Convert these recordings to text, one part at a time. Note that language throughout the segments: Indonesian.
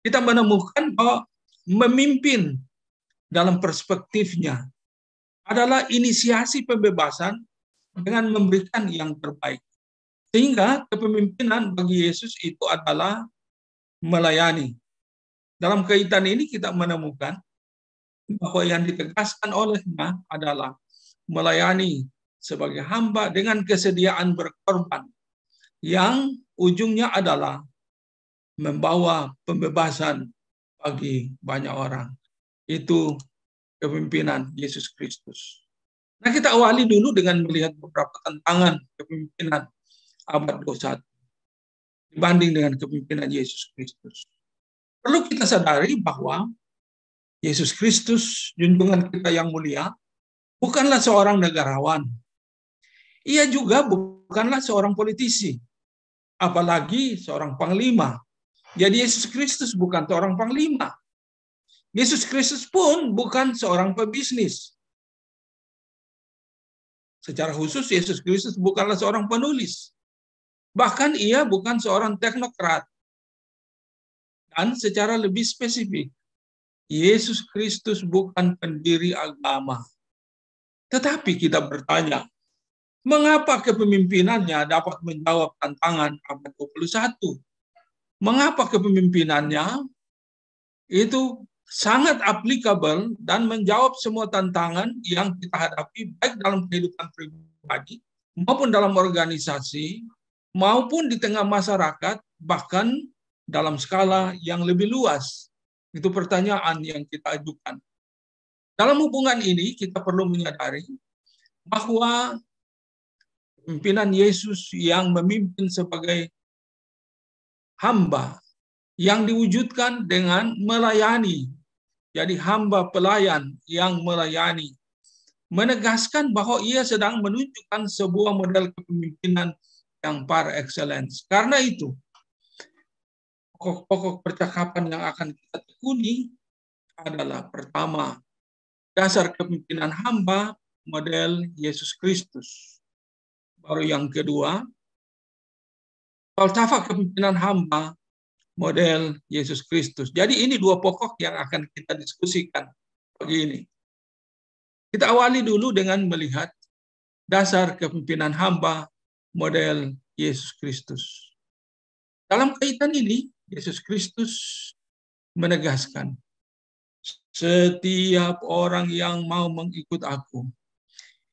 kita menemukan bahwa memimpin dalam perspektifnya adalah inisiasi pembebasan dengan memberikan yang terbaik. Sehingga kepemimpinan bagi Yesus itu adalah melayani. Dalam kaitan ini kita menemukan bahwa yang ditegaskan olehnya adalah melayani sebagai hamba dengan kesediaan berkorban, yang ujungnya adalah membawa pembebasan bagi banyak orang. Itu kepemimpinan Yesus Kristus. Nah, kita awali dulu dengan melihat beberapa tantangan kepemimpinan abad 21 dibanding dengan kepemimpinan Yesus Kristus. Perlu kita sadari bahwa Yesus Kristus, junjungan kita yang mulia, bukanlah seorang negarawan. Ia juga bukanlah seorang politisi, apalagi seorang panglima. Jadi Yesus Kristus bukan seorang panglima. Yesus Kristus pun bukan seorang pebisnis. Secara khusus, Yesus Kristus bukanlah seorang penulis. Bahkan ia bukan seorang teknokrat. Dan secara lebih spesifik, Yesus Kristus bukan pendiri agama. Tetapi kita bertanya, mengapa kepemimpinannya dapat menjawab tantangan abad 21? Mengapa kepemimpinannya itu sangat applicable dan menjawab semua tantangan yang kita hadapi, baik dalam kehidupan pribadi, maupun dalam organisasi, maupun di tengah masyarakat, bahkan dalam skala yang lebih luas. Itu pertanyaan yang kita ajukan. Dalam hubungan ini, kita perlu menyadari bahwa pimpinan Yesus yang memimpin sebagai hamba, yang diwujudkan dengan melayani. Jadi hamba pelayan yang melayani, menegaskan bahwa ia sedang menunjukkan sebuah model kepemimpinan yang par excellence. Karena itu, pokok-pokok percakapan yang akan kita tekuni adalah pertama, dasar kepemimpinan hamba model Yesus Kristus. Baru yang kedua, falsafah kepemimpinan hamba model Yesus Kristus. Jadi ini dua pokok yang akan kita diskusikan pagi ini. Kita awali dulu dengan melihat dasar kepemimpinan hamba model Yesus Kristus. Dalam kaitan ini, Yesus Kristus menegaskan, setiap orang yang mau mengikut aku,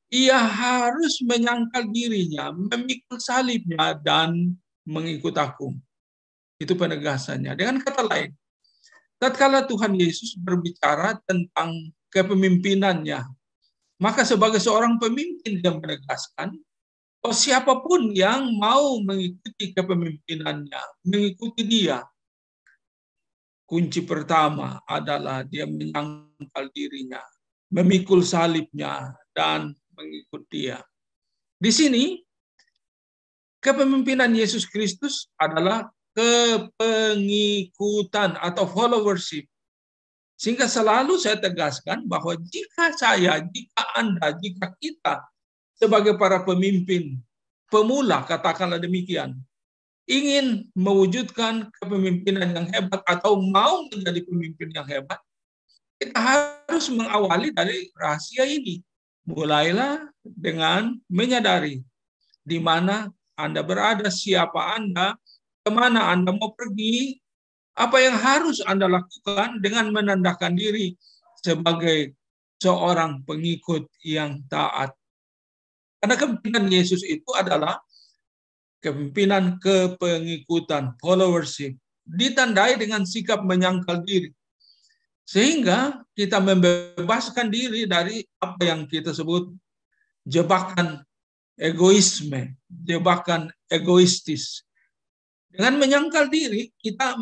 ia harus menyangkal dirinya, memikul salibnya, dan mengikut aku. Itu penegasannya. Dengan kata lain, tatkala Tuhan Yesus berbicara tentang kepemimpinannya, maka sebagai seorang pemimpin dia menegaskan bahwa siapapun yang mau mengikuti kepemimpinannya, mengikuti dia, kunci pertama adalah dia menyangkal dirinya, memikul salibnya, dan mengikut dia. Di sini, kepemimpinan Yesus Kristus adalah kepengikutan atau followership. Sehingga selalu saya tegaskan bahwa jika saya, jika Anda, jika kita sebagai para pemimpin pemula, katakanlah demikian, ingin mewujudkan kepemimpinan yang hebat atau mau menjadi pemimpin yang hebat, kita harus mengawali dari rahasia ini. Mulailah dengan menyadari di mana Anda berada, siapa Anda, kemana Anda mau pergi, apa yang harus Anda lakukan dengan menandakan diri sebagai seorang pengikut yang taat. Karena kepemimpinan Yesus itu adalah kepemimpinan kepengikutan, followership, ditandai dengan sikap menyangkal diri. Sehingga kita membebaskan diri dari apa yang kita sebut jebakan egoisme, jebakan egoistis. Dengan menyangkal diri, kita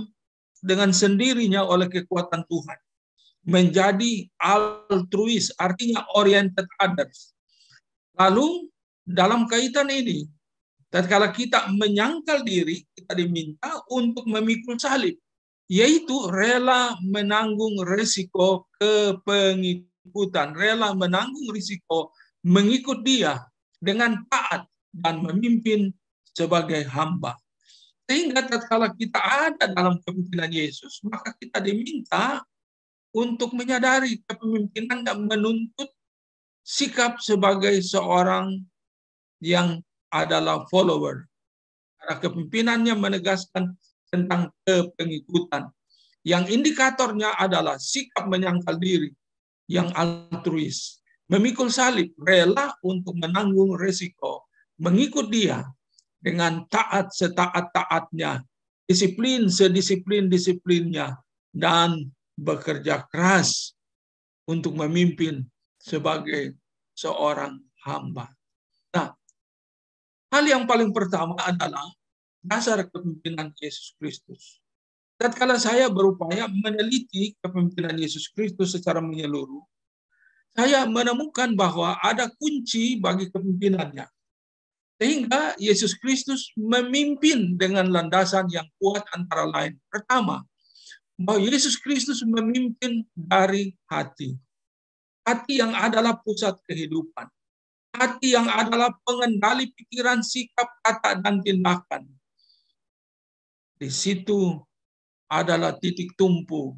dengan sendirinya oleh kekuatan Tuhan menjadi altruis, artinya oriented others. Lalu dalam kaitan ini, tatkala kita menyangkal diri, kita diminta untuk memikul salib, yaitu rela menanggung risiko kepengikutan, rela menanggung risiko mengikut dia dengan taat dan memimpin sebagai hamba. Sehingga tatkala kita ada dalam kepemimpinan Yesus, maka kita diminta untuk menyadari kepemimpinan dan menuntut sikap sebagai seorang yang adalah follower. Karena kepemimpinannya menegaskan tentang kepengikutan. Yang indikatornya adalah sikap menyangkal diri yang altruis. Memikul salib, rela untuk menanggung resiko. Mengikut dia dengan taat setaat-taatnya, disiplin sedisiplin-disiplinnya, dan bekerja keras untuk memimpin sebagai seorang hamba. Nah, hal yang paling pertama adalah dasar kepemimpinan Yesus Kristus. Tatkala saya berupaya meneliti kepemimpinan Yesus Kristus secara menyeluruh, saya menemukan bahwa ada kunci bagi kepemimpinannya. Sehingga Yesus Kristus memimpin dengan landasan yang kuat antara lain. Pertama, bahwa Yesus Kristus memimpin dari hati. Hati yang adalah pusat kehidupan. Hati yang adalah pengendali pikiran, sikap, kata, dan tindakan. Di situ adalah titik tumpu,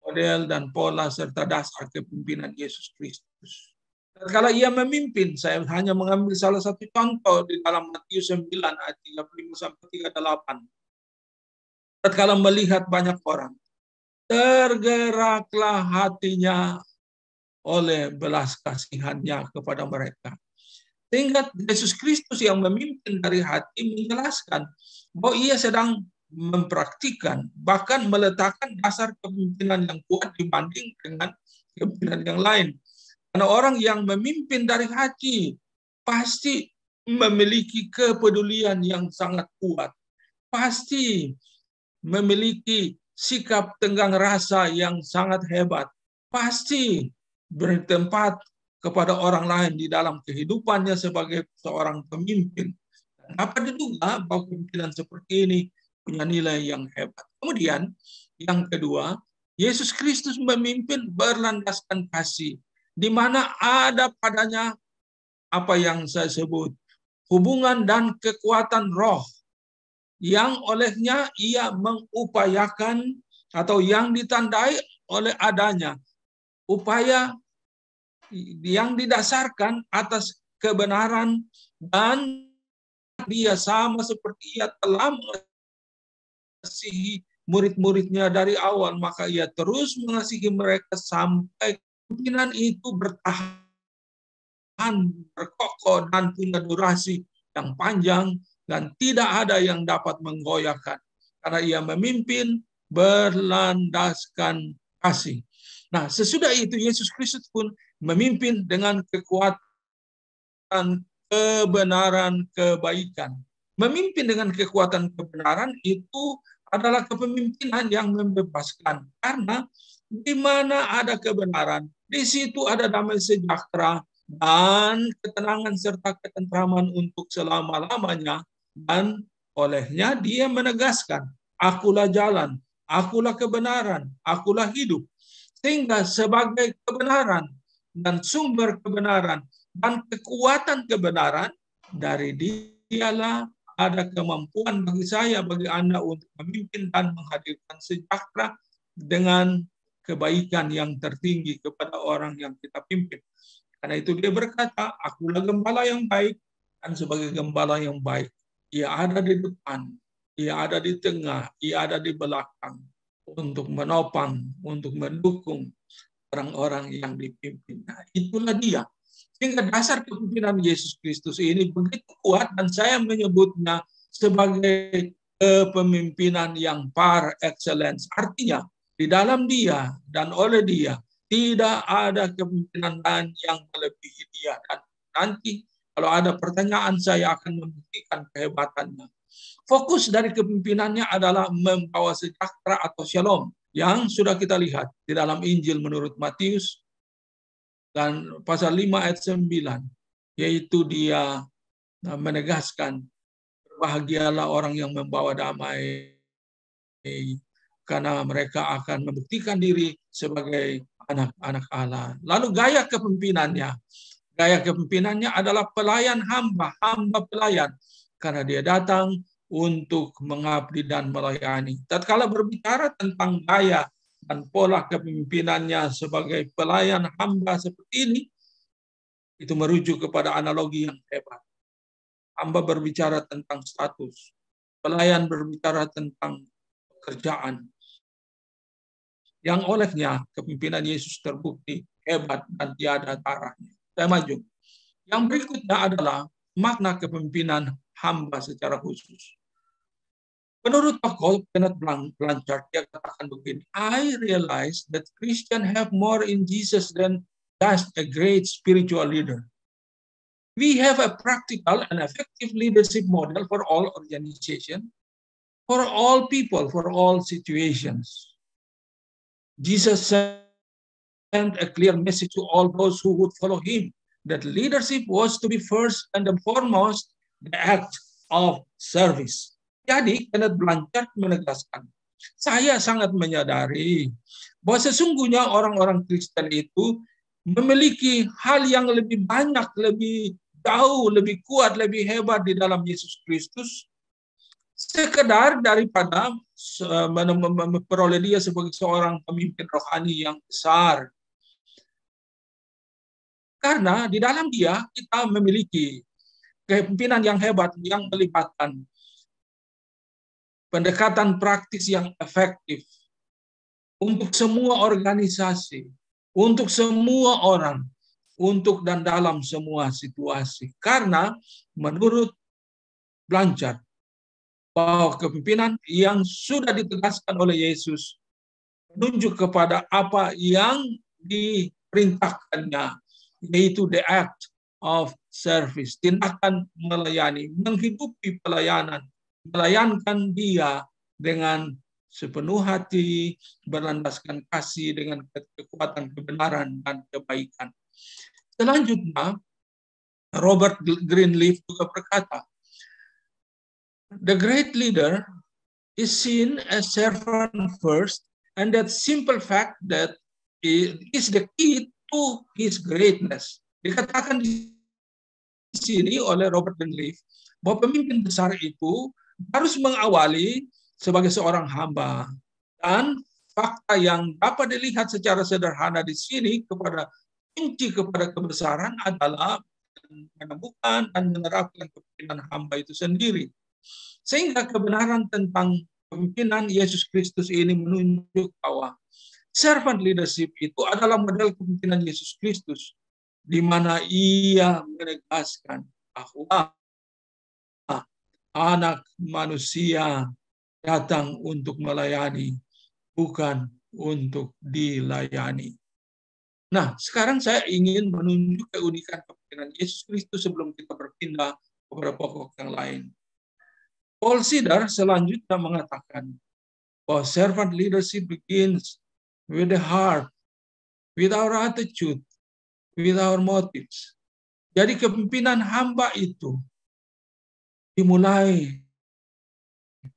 model dan pola serta dasar kepemimpinan Yesus Kristus. Kalau ia memimpin, saya hanya mengambil salah satu contoh di dalam Matius 9 ayat 35-38. Tatkala melihat banyak orang, tergeraklah hatinya oleh belas kasihannya kepada mereka. Sehingga Yesus Kristus yang memimpin dari hati menjelaskan bahwa ia sedang mempraktikkan, bahkan meletakkan dasar kepemimpinan yang kuat dibanding dengan kepemimpinan yang lain. Karena orang yang memimpin dari hati pasti memiliki kepedulian yang sangat kuat. Pasti memiliki sikap tenggang rasa yang sangat hebat. Pasti bertempat kepada orang lain di dalam kehidupannya sebagai seorang pemimpin. Dapat diduga bahwa kepemimpinan seperti ini punya nilai yang hebat. Kemudian yang kedua, Yesus Kristus memimpin berlandaskan kasih, di mana ada padanya apa yang saya sebut hubungan dan kekuatan roh, yang olehnya ia mengupayakan atau yang ditandai oleh adanya upaya yang didasarkan atas kebenaran, dan dia sama seperti ia telah mengasihi murid-muridnya dari awal, maka ia terus mengasihi mereka sampai kepemimpinan itu bertahan, berkokoh, dan punya durasi yang panjang, dan tidak ada yang dapat menggoyahkan. Karena ia memimpin berlandaskan kasih. Nah, sesudah itu Yesus Kristus pun memimpin dengan kekuatan kebenaran, kebaikan. Memimpin dengan kekuatan kebenaran itu adalah kepemimpinan yang membebaskan. Karena di mana ada kebenaran, di situ ada damai sejahtera dan ketenangan serta ketentraman untuk selama-lamanya. Dan olehnya dia menegaskan, akulah jalan, akulah kebenaran, akulah hidup. Sehingga sebagai kebenaran dan sumber kebenaran dan kekuatan kebenaran, dari dialah ada kemampuan bagi saya, bagi Anda untuk memimpin dan menghadirkan sejahtera dengan kebaikan yang tertinggi kepada orang yang kita pimpin. Karena itu dia berkata, akulah gembala yang baik, dan sebagai gembala yang baik, ia ada di depan, ia ada di tengah, ia ada di belakang, untuk menopang, untuk mendukung orang-orang yang dipimpin. Nah, itulah dia. Sehingga dasar kepemimpinan Yesus Kristus ini begitu kuat, dan saya menyebutnya sebagai kepemimpinan yang par excellence. Artinya, di dalam dia dan oleh dia, tidak ada kepemimpinan lain yang melebihi dia. Dan nanti kalau ada pertanyaan, saya akan membuktikan kehebatannya. Fokus dari kepemimpinannya adalah membawa sejahtera atau shalom, yang sudah kita lihat di dalam Injil menurut Matius dan pasal 5 ayat 9, yaitu dia menegaskan, berbahagialah orang yang membawa damai, karena mereka akan membuktikan diri sebagai anak-anak Allah. Lalu gaya kepemimpinannya adalah pelayan hamba, hamba pelayan, karena dia datang untuk mengabdi dan melayani. Tatkala berbicara tentang gaya dan pola kepemimpinannya sebagai pelayan hamba seperti ini, itu merujuk kepada analogi yang hebat. Hamba berbicara tentang status, pelayan berbicara tentang pekerjaan, yang olehnya kepemimpinan Yesus terbukti hebat dan tiada taranya. Saya maju. Yang berikutnya adalah makna kepemimpinan hamba secara khusus. Menurut tokoh Kenneth Blanchard, dia katakan begini, I realize that Christians have more in Jesus than just a great spiritual leader. We have a practical and effective leadership model for all organizations, for all people, for all situations. Jesus sent a clear message to all those who would follow him, that leadership was to be first and foremost the act of service. Jadi, Kenneth Blanchard menegaskan, saya sangat menyadari bahwa sesungguhnya orang-orang Kristen itu memiliki hal yang lebih banyak, lebih jauh, lebih kuat, lebih hebat di dalam Yesus Kristus, sekedar daripada memperoleh dia sebagai seorang pemimpin rohani yang besar. Karena di dalam dia kita memiliki kepemimpinan yang hebat yang melibatkan pendekatan praktis yang efektif untuk semua organisasi, untuk semua orang, untuk dan dalam semua situasi. Karena menurut Blanchard, bahwa kepemimpinan yang sudah ditegaskan oleh Yesus menunjuk kepada apa yang diperintahkannya, yaitu the act of service, tindakan melayani, menghidupi pelayanan, melayankan dia dengan sepenuh hati, berlandaskan kasih dengan kekuatan kebenaran dan kebaikan. Selanjutnya, Robert Greenleaf juga berkata, the great leader is seen as servant first, and that simple fact that is the key to his greatness. Dikatakan di sini oleh Robert Greenleaf bahwa pemimpin besar itu harus mengawali sebagai seorang hamba, dan fakta yang dapat dilihat secara sederhana di sini kepada kunci kepada kebesaran adalah menemukan dan menerapkan kepemimpinan hamba itu sendiri. Sehingga kebenaran tentang kepemimpinan Yesus Kristus ini menunjuk bahwa servant leadership itu adalah model kepemimpinan Yesus Kristus, di mana ia menegaskan bahwa anak manusia datang untuk melayani, bukan untuk dilayani. Nah, sekarang saya ingin menunjuk keunikan kepemimpinan Yesus Kristus sebelum kita berpindah kepada pokok yang lain. Paul Sidar selanjutnya mengatakan bahwa servant leadership begins with the heart, with our attitude, with our motives. Jadi kepemimpinan hamba itu dimulai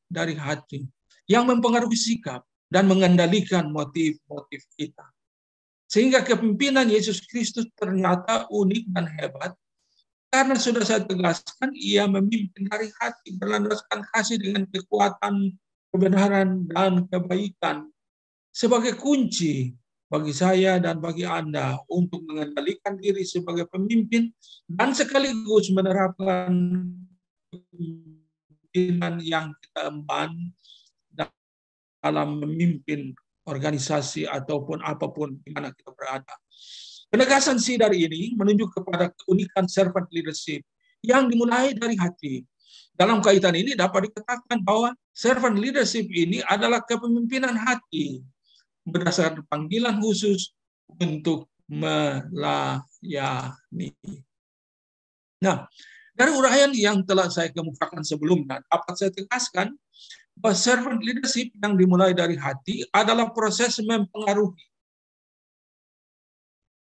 dari hati yang mempengaruhi sikap dan mengendalikan motif-motif kita. Sehingga kepemimpinan Yesus Kristus ternyata unik dan hebat, karena sudah saya tegaskan, ia memimpin dari hati, berlandaskan kasih dengan kekuatan, kebenaran, dan kebaikan. Sebagai kunci bagi saya dan bagi Anda untuk mengendalikan diri sebagai pemimpin dan sekaligus menerapkan kepemimpinan yang kita emban dalam memimpin organisasi ataupun apapun di mana kita berada. Penegasan Sidar ini menunjuk kepada keunikan servant leadership yang dimulai dari hati. Dalam kaitan ini dapat dikatakan bahwa servant leadership ini adalah kepemimpinan hati berdasarkan panggilan khusus untuk melayani. Nah, dari uraian yang telah saya kemukakan sebelumnya, dapat saya tegaskan bahwa servant leadership yang dimulai dari hati adalah proses mempengaruhi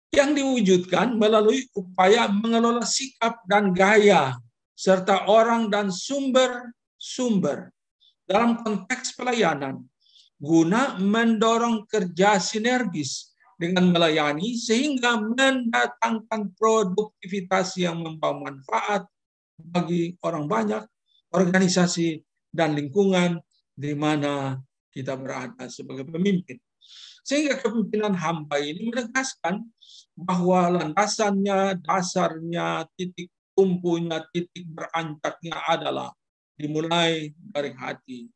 yang diwujudkan melalui upaya mengelola sikap dan gaya serta orang dan sumber-sumber dalam konteks pelayanan guna mendorong kerja sinergis dengan melayani sehingga mendatangkan produktivitas yang membawa manfaat bagi orang banyak, organisasi, dan lingkungan di mana kita berada sebagai pemimpin. Sehingga kepemimpinan hamba ini menegaskan bahwa landasannya, dasarnya, titik tumpunya, titik beranjaknya adalah dimulai dari hati.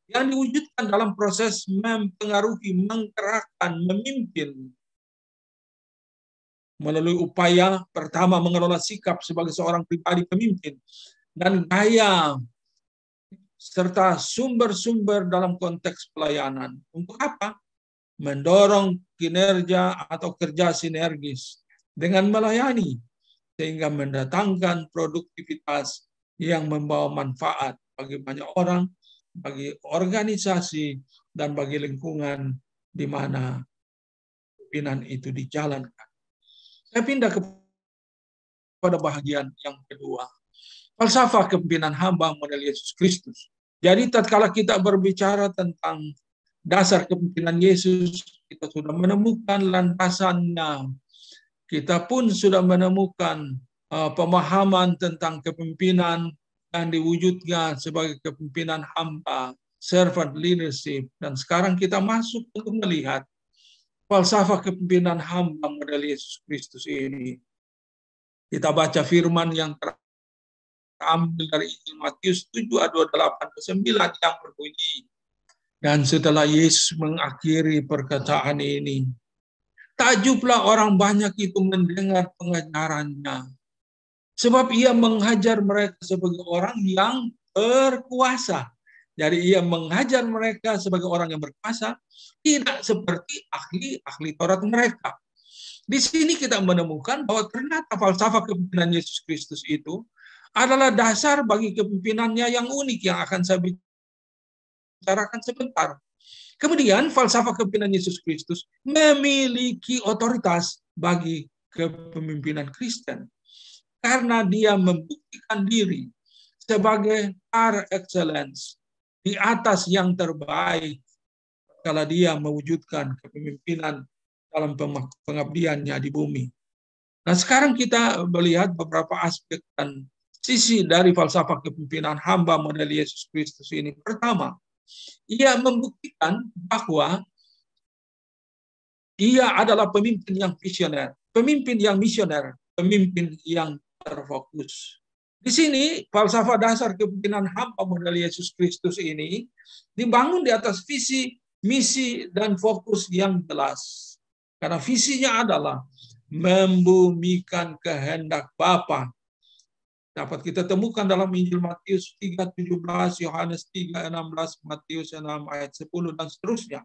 Yang diwujudkan dalam proses mempengaruhi, menggerakkan, memimpin melalui upaya pertama mengelola sikap sebagai seorang pribadi pemimpin dan gaya serta sumber-sumber dalam konteks pelayanan. Untuk apa? Mendorong kinerja atau kerja sinergis dengan melayani sehingga mendatangkan produktivitas yang membawa manfaat bagi banyak orang, bagi organisasi, dan bagi lingkungan di mana pimpinan itu dijalankan. Saya pindah kepada bagian yang kedua. Falsafah kepemimpinan hamba model Yesus Kristus. Jadi tatkala kita berbicara tentang dasar kepemimpinan Yesus, kita sudah menemukan landasannya. Kita pun sudah menemukan pemahaman tentang kepemimpinan yang diwujudkan sebagai kepemimpinan hamba, servant leadership. Dan sekarang kita masuk untuk melihat falsafah kepemimpinan hamba model Yesus Kristus ini. Kita baca firman yang terambil dari Injil Matius 7 ayat 28-9 yang berbunyi, dan setelah Yesus mengakhiri perkataan ini, takjublah orang banyak itu mendengar pengajarannya, sebab ia mengajar mereka sebagai orang yang berkuasa. Jadi ia mengajar mereka sebagai orang yang berkuasa, tidak seperti ahli Taurat mereka. Di sini kita menemukan bahwa ternyata falsafah kepemimpinan Yesus Kristus itu adalah dasar bagi kepemimpinannya yang unik yang akan saya bicarakan sebentar. Kemudian falsafah kepemimpinan Yesus Kristus memiliki otoritas bagi kepemimpinan Kristen karena dia membuktikan diri sebagai par excellence di atas yang terbaik kalau dia mewujudkan kepemimpinan dalam pengabdiannya di bumi. Nah, sekarang kita melihat beberapa aspek dan sisi dari falsafah kepemimpinan hamba model Yesus Kristus ini. Pertama, ia membuktikan bahwa ia adalah pemimpin yang visioner, pemimpin yang misioner, pemimpin yang terfokus. Di sini, falsafah dasar kepemimpinan hamba model Yesus Kristus ini dibangun di atas visi, misi, dan fokus yang jelas. Karena visinya adalah membumikan kehendak Bapa. Dapat kita temukan dalam Injil Matius 3:17, Yohanes 3:16, Matius 6 ayat 10, dan seterusnya.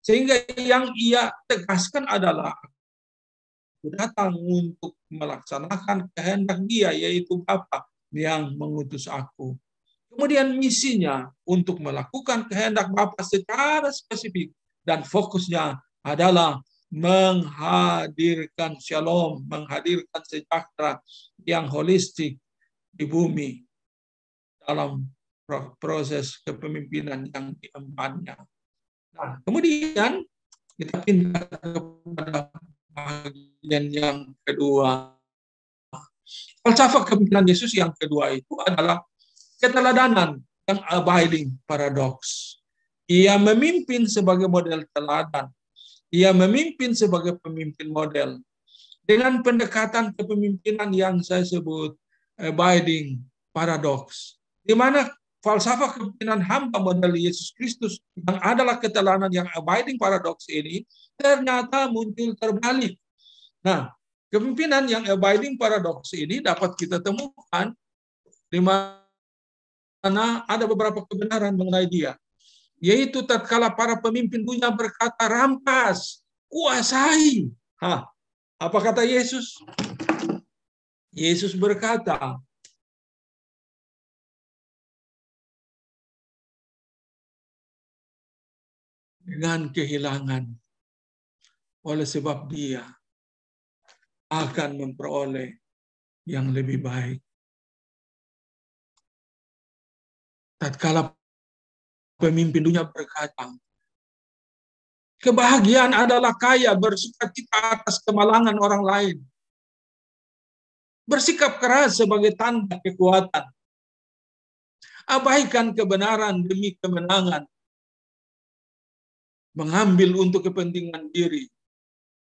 Sehingga yang ia tegaskan adalah aku datang untuk melaksanakan kehendak Dia, yaitu Bapa yang mengutus aku. Kemudian misinya untuk melakukan kehendak Bapa secara spesifik dan fokusnya adalah menghadirkan shalom, menghadirkan sejahtera yang holistik di bumi dalam proses kepemimpinan yang diembannya. Nah, kemudian kita pindah kepada bagian yang kedua. Falsafah kepemimpinan Yesus yang kedua itu adalah keteladanan yang abiding paradox. Ia memimpin sebagai model teladan. Ia memimpin sebagai pemimpin model. Dengan pendekatan kepemimpinan yang saya sebut abiding paradox, di mana falsafah kepemimpinan hamba model Yesus Kristus yang adalah keteladan yang abiding paradox ini ternyata muncul terbalik. Nah, kepemimpinan yang abiding paradox ini dapat kita temukan di mana ada beberapa kebenaran mengenai dia, yaitu tatkala para pemimpin dunia berkata rampas, kuasai. Apa kata Yesus? Yesus berkata, dengan kehilangan, oleh sebab Dia akan memperoleh yang lebih baik. Tatkala pemimpin dunia berkata, kebahagiaan adalah kaya, bersukacita atas kemalangan orang lain. Bersikap keras sebagai tanda kekuatan. Abaikan kebenaran demi kemenangan. Mengambil untuk kepentingan diri.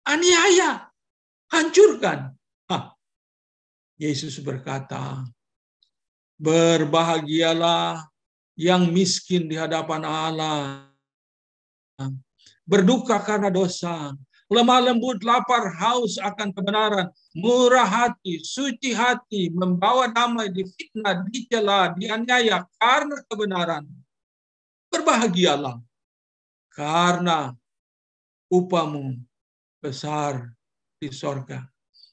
Aniaya. Hancurkan. Yesus berkata, berbahagialah yang miskin di hadapan Allah, berduka karena dosa, lemah lembut, lapar, haus akan kebenaran, murah hati, suci hati, membawa damai, difitnah, dicela, dianiaya karena kebenaran. Berbahagialah, karena upahmu besar di sorga.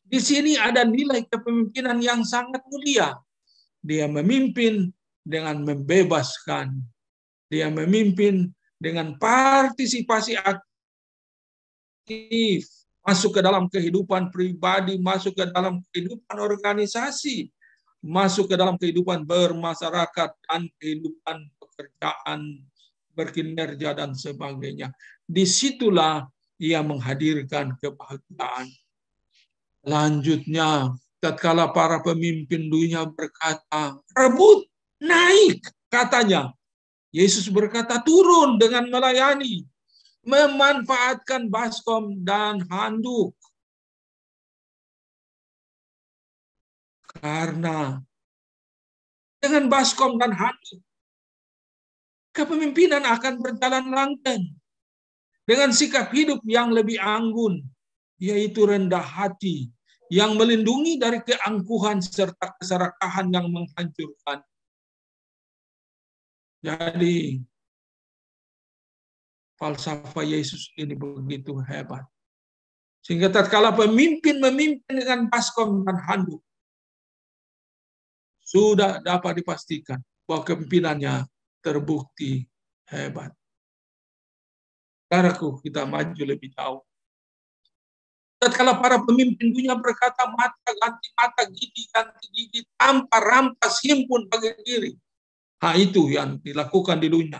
Di sini ada nilai kepemimpinan yang sangat mulia. Dia memimpin dengan membebaskan. Dia memimpin dengan partisipasi aktif. Masuk ke dalam kehidupan pribadi, masuk ke dalam kehidupan organisasi, masuk ke dalam kehidupan bermasyarakat dan kehidupan pekerjaan, berkinerja dan sebagainya. Disitulah ia menghadirkan kebahagiaan. Lanjutnya, tatkala para pemimpin dunia berkata, rebut, naik, katanya. Yesus berkata, turun dengan melayani, memanfaatkan baskom dan handuk. Karena dengan baskom dan handuk, kepemimpinan akan berjalan langgeng. Dengan sikap hidup yang lebih anggun, yaitu rendah hati, yang melindungi dari keangkuhan serta keserakahan yang menghancurkan. Jadi, falsafah Yesus ini begitu hebat. Sehingga tatkala pemimpin memimpin dengan baskom dan handuk, sudah dapat dipastikan bahwa kepemimpinannya terbukti hebat. Saudaraku, kita maju lebih jauh. Tatkala para pemimpin dunia berkata mata ganti mata, gigi ganti gigi, tanpa rampas himpun bagi diri. Itu yang dilakukan di dunia.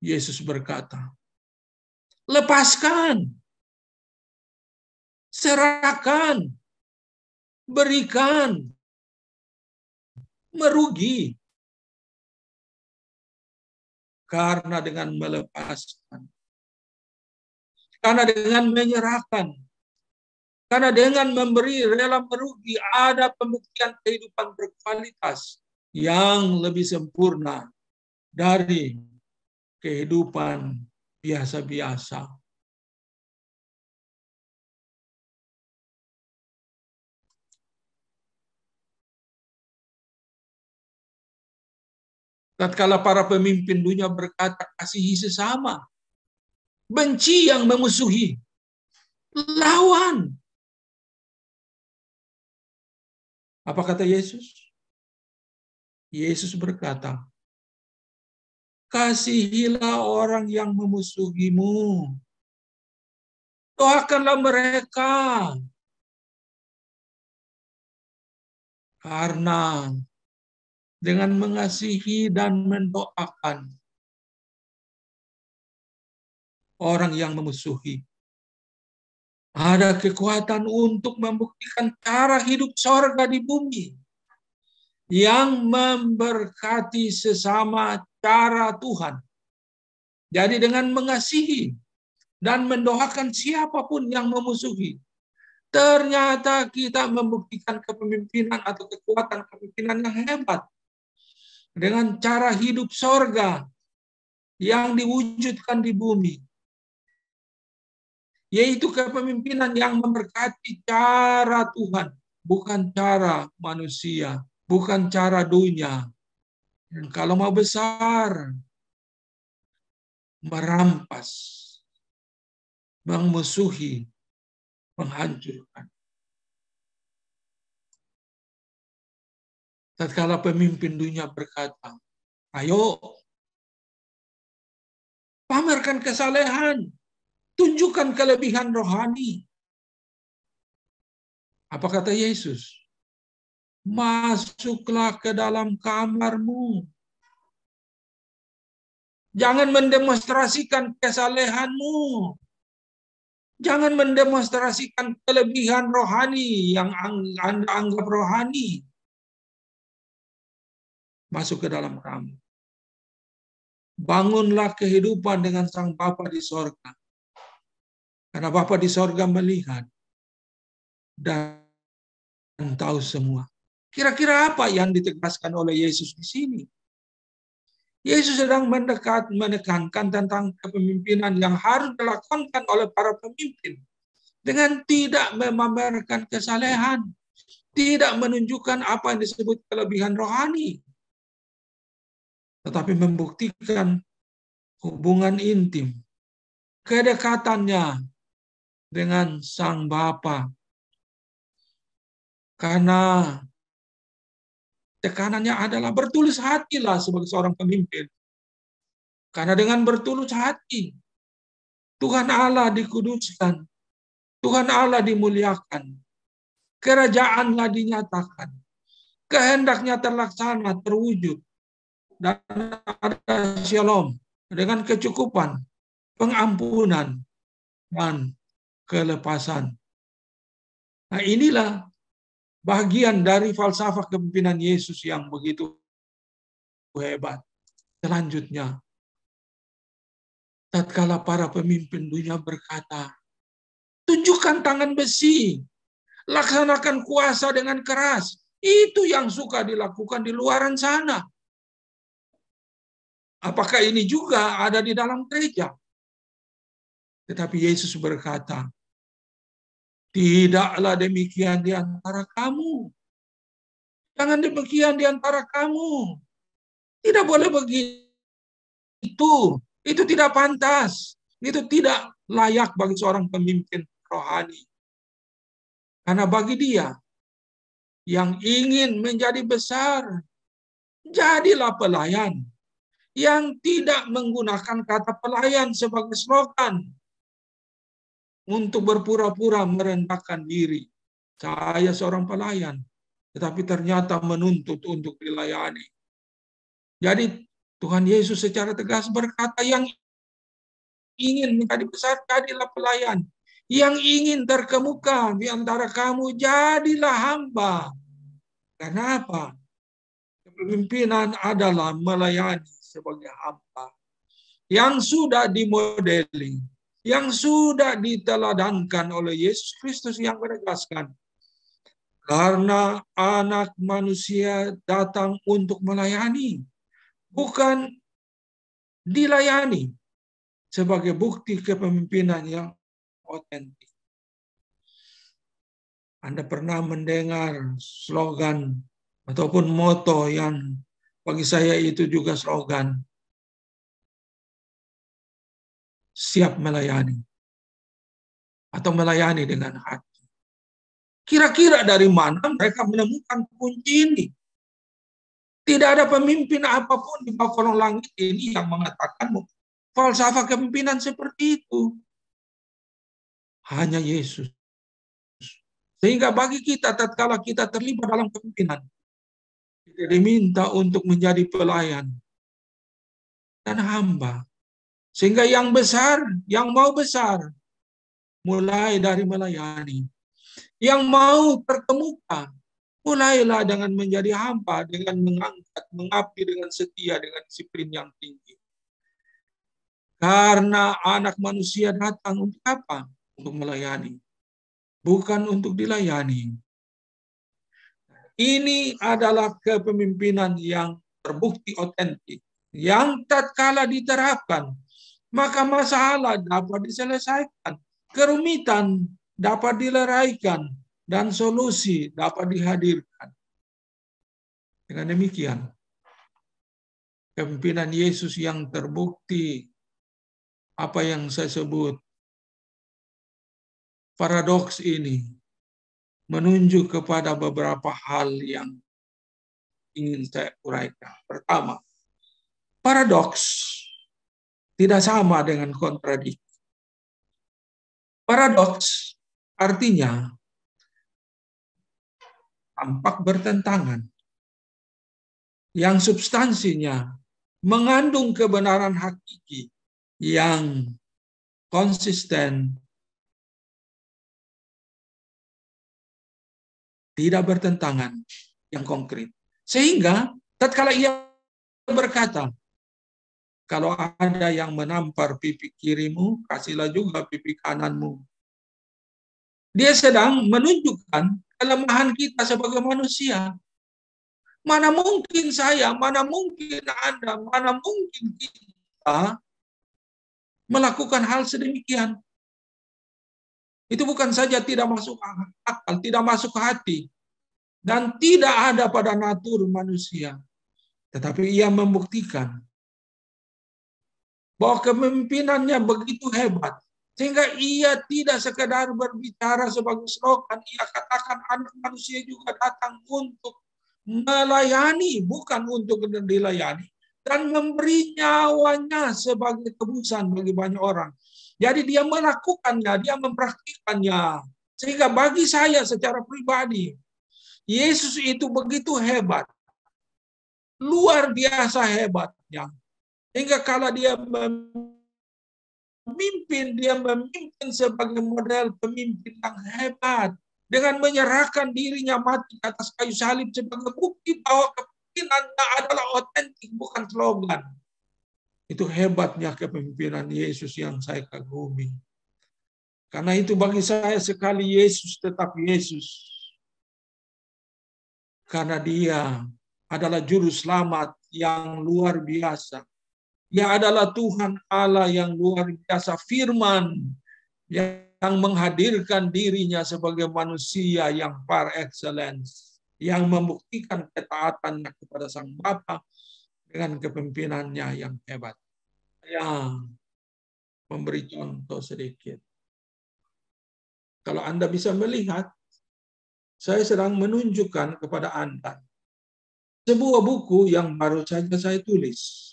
Yesus berkata, lepaskan, serahkan, berikan, merugi. Karena dengan melepaskan, karena dengan menyerahkan, karena dengan memberi rela merugi, ada pembuktian kehidupan berkualitas yang lebih sempurna dari kehidupan biasa-biasa. Tatkala para pemimpin dunia berkata, kasihi sesama, benci yang memusuhi, lawan. Apa kata Yesus? Yesus berkata, kasihilah orang yang memusuhimu. Doakanlah mereka. Karena dengan mengasihi dan mendoakan orang yang memusuhi, ada kekuatan untuk membuktikan cara hidup sorga di bumi yang memberkati sesama cara Tuhan. Jadi dengan mengasihi dan mendoakan siapapun yang memusuhi, ternyata kita membuktikan kepemimpinan atau kekuatan kepemimpinan yang hebat. Dengan cara hidup sorga yang diwujudkan di bumi. Yaitu kepemimpinan yang memberkati cara Tuhan, bukan cara manusia, bukan cara dunia. Dan kalau mau besar, merampas, memusuhi, menghancurkan. Tatkala pemimpin dunia berkata, ayo, pamerkan kesalehan, tunjukkan kelebihan rohani. Apa kata Yesus? Masuklah ke dalam kamarmu. Jangan mendemonstrasikan kesalehanmu. Jangan mendemonstrasikan kelebihan rohani yang Anda anggap rohani. masuk ke dalam kamu. Bangunlah kehidupan dengan Sang Bapa di sorga. Karena Bapa di sorga melihat dan tahu semua. Kira-kira apa yang ditegaskan oleh Yesus di sini? Yesus sedang menekankan tentang kepemimpinan yang harus dilakukan oleh para pemimpin dengan tidak memamerkan kesalehan, tidak menunjukkan apa yang disebut kelebihan rohani, tetapi membuktikan hubungan intim, kedekatannya dengan Sang Bapa. Karena tekanannya adalah bertulus hatilah sebagai seorang pemimpin. Karena dengan bertulus hati, Tuhan Allah dikuduskan, Tuhan Allah dimuliakan, kerajaannya dinyatakan, kehendaknya terlaksana, terwujud, dan ada shalom dengan kecukupan, pengampunan, dan kelepasan. Nah, inilah bagian dari falsafah kepemimpinan Yesus yang begitu hebat. Selanjutnya, tatkala para pemimpin dunia berkata, tunjukkan tangan besi, laksanakan kuasa dengan keras. Itu yang suka dilakukan di luaran sana. Apakah ini juga ada di dalam gereja? Tetapi Yesus berkata, tidaklah demikian di antara kamu. Jangan demikian di antara kamu. Tidak boleh begitu. Itu tidak pantas. Itu tidak layak bagi seorang pemimpin rohani. Karena bagi dia yang ingin menjadi besar, jadilah pelayan. Yang tidak menggunakan kata pelayan sebagai slogan untuk berpura-pura merendahkan diri. Saya seorang pelayan, tetapi ternyata menuntut untuk dilayani. Jadi Tuhan Yesus secara tegas berkata, yang ingin menjadi besar, jadilah pelayan. Yang ingin terkemuka di antara kamu, jadilah hamba. Kenapa? Kepemimpinan adalah melayani sebagai hamba. Yang sudah dimodeli, yang sudah diteladankan oleh Yesus Kristus yang menegaskan. Karena anak manusia datang untuk melayani, bukan dilayani, sebagai bukti kepemimpinan yang otentik. Anda pernah mendengar slogan ataupun moto yang bagi saya itu juga slogan, siap melayani atau melayani dengan hati. Kira-kira dari mana mereka menemukan kunci ini? Tidak ada pemimpin apapun di bawah kolong langit ini yang mengatakan falsafah kepemimpinan seperti itu. Hanya Yesus. Sehingga bagi kita, tatkala kita terlibat dalam kepemimpinan, kita diminta untuk menjadi pelayan dan hamba. Sehingga yang besar, yang mau besar, mulai dari melayani. Yang mau terkemuka, mulailah dengan menjadi hamba, dengan mengangkat, mengabdi dengan setia, dengan disiplin yang tinggi. Karena anak manusia datang untuk apa? Untuk melayani. Bukan untuk dilayani. Ini adalah kepemimpinan yang terbukti otentik. Yang tatkala diterapkan, maka masalah dapat diselesaikan. Kerumitan dapat dileraikan. Dan solusi dapat dihadirkan. Dengan demikian, kepemimpinan Yesus yang terbukti, apa yang saya sebut paradoks ini, menunjuk kepada beberapa hal yang ingin saya uraikan. Pertama, paradoks tidak sama dengan kontradiksi. Paradoks artinya tampak bertentangan, yang substansinya mengandung kebenaran hakiki yang konsisten, tidak bertentangan, yang konkret. Sehingga Tatkala ia berkata, kalau ada yang menampar pipi kirimu, kasihlah juga pipi kananmu. Dia sedang menunjukkan kelemahan kita sebagai manusia. Mana mungkin saya, mana mungkin Anda, mana mungkin kita melakukan hal sedemikian. Itu bukan saja tidak masuk akal, tidak masuk hati, dan tidak ada pada natur manusia. Tetapi ia membuktikan bahwa kepemimpinannya begitu hebat, sehingga ia tidak sekedar berbicara sebagai slogan, ia katakan anak manusia juga datang untuk melayani, bukan untuk dilayani, dan memberi nyawanya sebagai tebusan bagi banyak orang. Jadi dia melakukannya, dia mempraktikannya. Sehingga bagi saya secara pribadi, Yesus itu begitu hebat, luar biasa hebatnya. Hingga kalau dia memimpin sebagai model pemimpin yang hebat. Dengan menyerahkan dirinya mati di atas kayu salib sebagai bukti bahwa kepemimpinannya adalah otentik, bukan slogan. Itu hebatnya kepemimpinan Yesus yang saya kagumi. Karena itu bagi saya sekali Yesus tetap Yesus. Karena dia adalah juru selamat yang luar biasa. Dia adalah Tuhan Allah yang luar biasa, firman yang menghadirkan dirinya sebagai manusia yang par excellence, yang membuktikan ketaatannya kepada Sang Bapa dengan kepemimpinannya yang hebat. Yang memberi contoh sedikit. Kalau Anda bisa melihat, saya sedang menunjukkan kepada Anda sebuah buku yang baru saja saya tulis.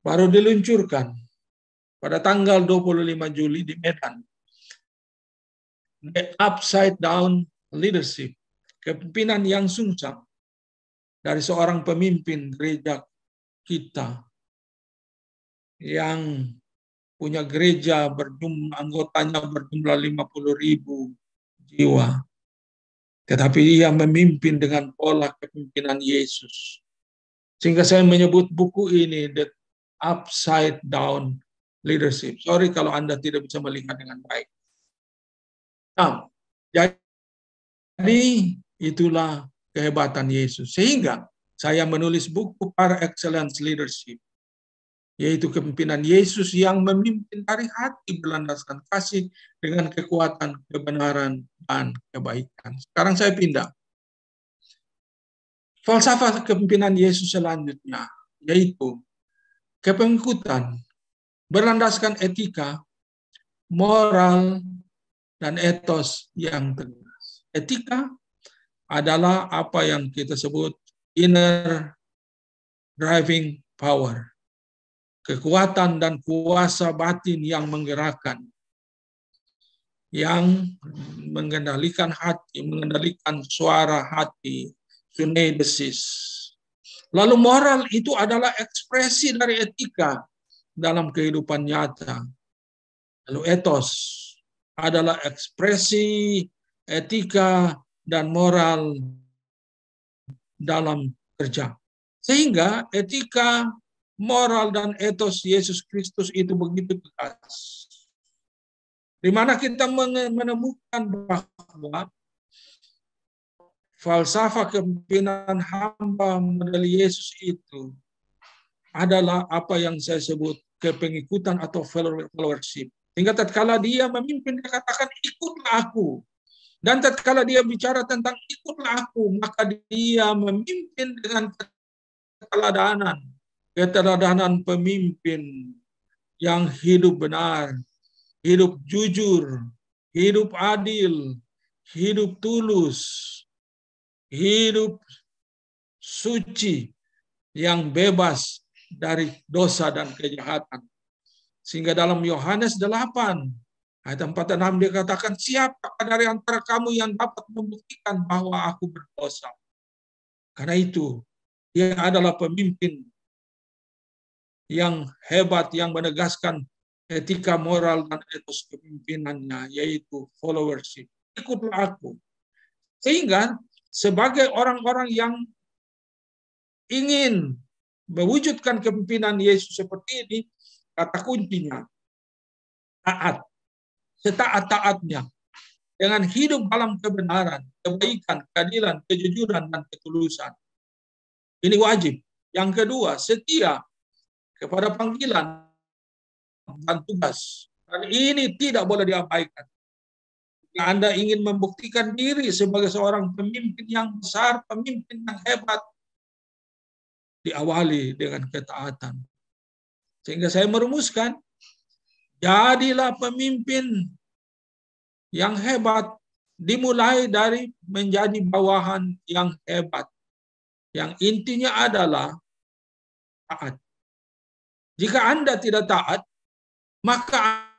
Baru diluncurkan pada tanggal 25 Juli di Medan. The Upside Down Leadership, kepemimpinan yang sungsang dari seorang pemimpin gereja kita yang punya gereja anggotanya berjumlah 50.000 jiwa. Tetapi ia memimpin dengan pola kepemimpinan Yesus. Sehingga saya menyebut buku ini The Upside Down Leadership. Sorry kalau Anda tidak bisa melihat dengan baik. Nah, jadi itulah kehebatan Yesus. Sehingga saya menulis buku Par Excellence Leadership, yaitu kepemimpinan Yesus yang memimpin dari hati berlandaskan kasih dengan kekuatan, kebenaran, dan kebaikan. Sekarang saya pindah. Falsafah kepemimpinan Yesus selanjutnya, yaitu kepengikutan berlandaskan etika, moral, dan etos yang tegas. Etika adalah apa yang kita sebut inner driving power. Kekuatan dan kuasa batin yang menggerakkan, yang mengendalikan hati, mengendalikan suara hati, sunedesis. Lalu moral itu adalah ekspresi dari etika dalam kehidupan nyata. Lalu etos adalah ekspresi etika dan moral dalam kerja. Sehingga etika, moral, dan etos Yesus Kristus itu begitu tegas. Di mana kita menemukan bahwa falsafah kepemimpinan hamba model Yesus itu adalah apa yang saya sebut kepengikutan atau followership. Hingga tatkala dia memimpin, dia katakan ikutlah aku. Dan tatkala dia bicara tentang ikutlah aku, maka dia memimpin dengan keteladanan pemimpin yang hidup benar, hidup jujur, hidup adil, hidup tulus, hidup suci, yang bebas dari dosa dan kejahatan. Sehingga dalam Yohanes 8, ayat 4 dan 6 dia katakan, siapa dari antara kamu yang dapat membuktikan bahwa aku berdosa? Karena itu, dia adalah pemimpin yang hebat, yang menegaskan etika, moral, dan etos kepemimpinannya, yaitu followership. Ikutlah aku. Sehingga sebagai orang-orang yang ingin mewujudkan kepemimpinan Yesus seperti ini, kata kuncinya taat, setaat-taatnya, dengan hidup dalam kebenaran, kebaikan, keadilan, kejujuran, dan ketulusan. Ini wajib. Yang kedua, setia kepada panggilan dan tugas. Dan ini tidak boleh diabaikan. Jika Anda ingin membuktikan diri sebagai seorang pemimpin yang besar, pemimpin yang hebat, diawali dengan ketaatan. Sehingga saya merumuskan, jadilah pemimpin yang hebat, dimulai dari menjadi bawahan yang hebat. Yang intinya adalah taat. Jika Anda tidak taat, maka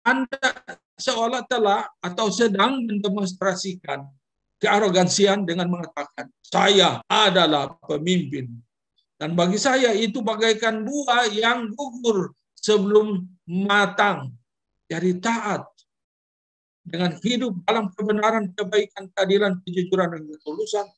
Anda seolah telah atau sedang mendemonstrasikan kearogansian dengan mengatakan, saya adalah pemimpin. Dan bagi saya itu bagaikan buah yang gugur sebelum matang. Jadi taat dengan hidup dalam kebenaran, kebaikan, keadilan, kejujuran, dan ketulusan,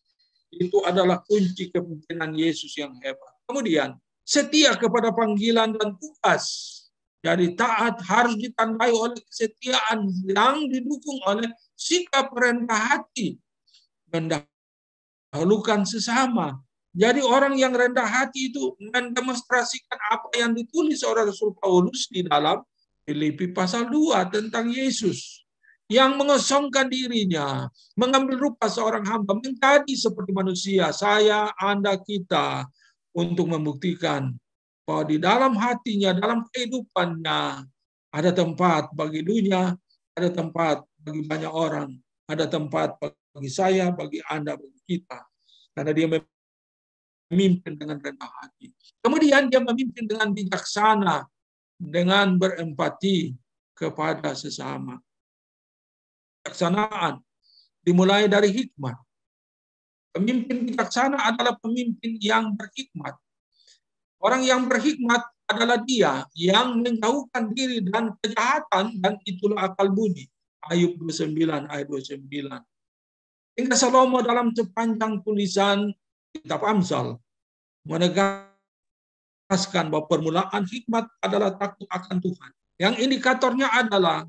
itu adalah kunci kepemimpinan Yesus yang hebat. Kemudian, setia kepada panggilan dan tugas. Jadi taat harus ditandai oleh kesetiaan yang didukung oleh sikap rendah hati, mendahulukan sesama. Jadi orang yang rendah hati itu mendemonstrasikan apa yang ditulis oleh Rasul Paulus di dalam Filipi pasal 2 tentang Yesus, yang mengosongkan dirinya, mengambil rupa seorang hamba, menjadi seperti manusia, saya, Anda, kita, untuk membuktikan bahwa di dalam hatinya, dalam kehidupannya, ada tempat bagi dunia, ada tempat bagi banyak orang, ada tempat bagi saya, bagi Anda, bagi kita. Karena dia memimpin dengan rendah hati. Kemudian dia memimpin dengan bijaksana, dengan berempati kepada sesama. Bijaksanaan dimulai dari hikmat. Pemimpin bijaksana adalah pemimpin yang berhikmat. Orang yang berhikmat adalah dia yang menjauhkan diri dan kejahatan, dan itulah akal budi. Ayub 29 ayat 29. Hingga Salomo dalam sepanjang tulisan kitab Amsal menegaskan bahwa permulaan hikmat adalah takut akan Tuhan. Yang indikatornya adalah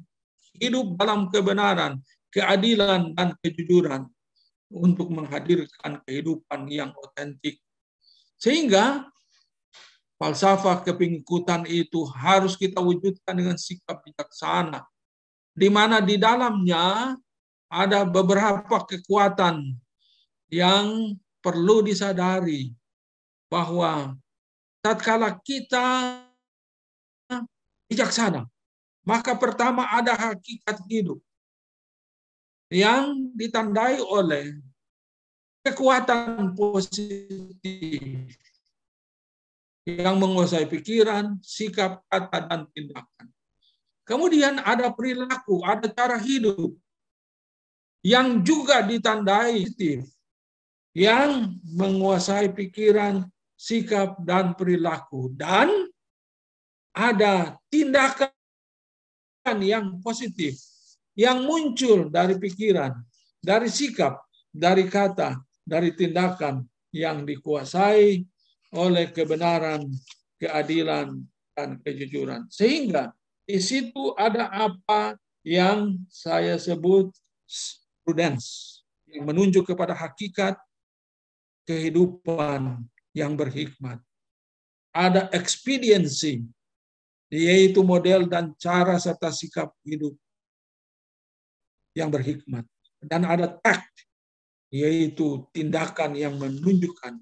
hidup dalam kebenaran, keadilan, dan kejujuran untuk menghadirkan kehidupan yang otentik. Sehingga falsafah kepengikutan itu harus kita wujudkan dengan sikap bijaksana, di mana di dalamnya ada beberapa kekuatan yang perlu disadari, bahwa tatkala kita bijaksana, maka pertama ada hakikat hidup yang ditandai oleh kekuatan positif yang menguasai pikiran, sikap, kata, dan tindakan. Kemudian ada perilaku, ada cara hidup yang juga ditandai positif, yang menguasai pikiran, sikap, dan perilaku. Dan ada tindakan yang positif, yang muncul dari pikiran, dari sikap, dari kata, dari tindakan yang dikuasai oleh kebenaran, keadilan, dan kejujuran. Sehingga di situ ada apa yang saya sebut prudence, yang menunjuk kepada hakikat kehidupan yang berhikmat. Ada expediency, yaitu model dan cara serta sikap hidup yang berhikmat. Dan ada tact, yaitu tindakan yang menunjukkan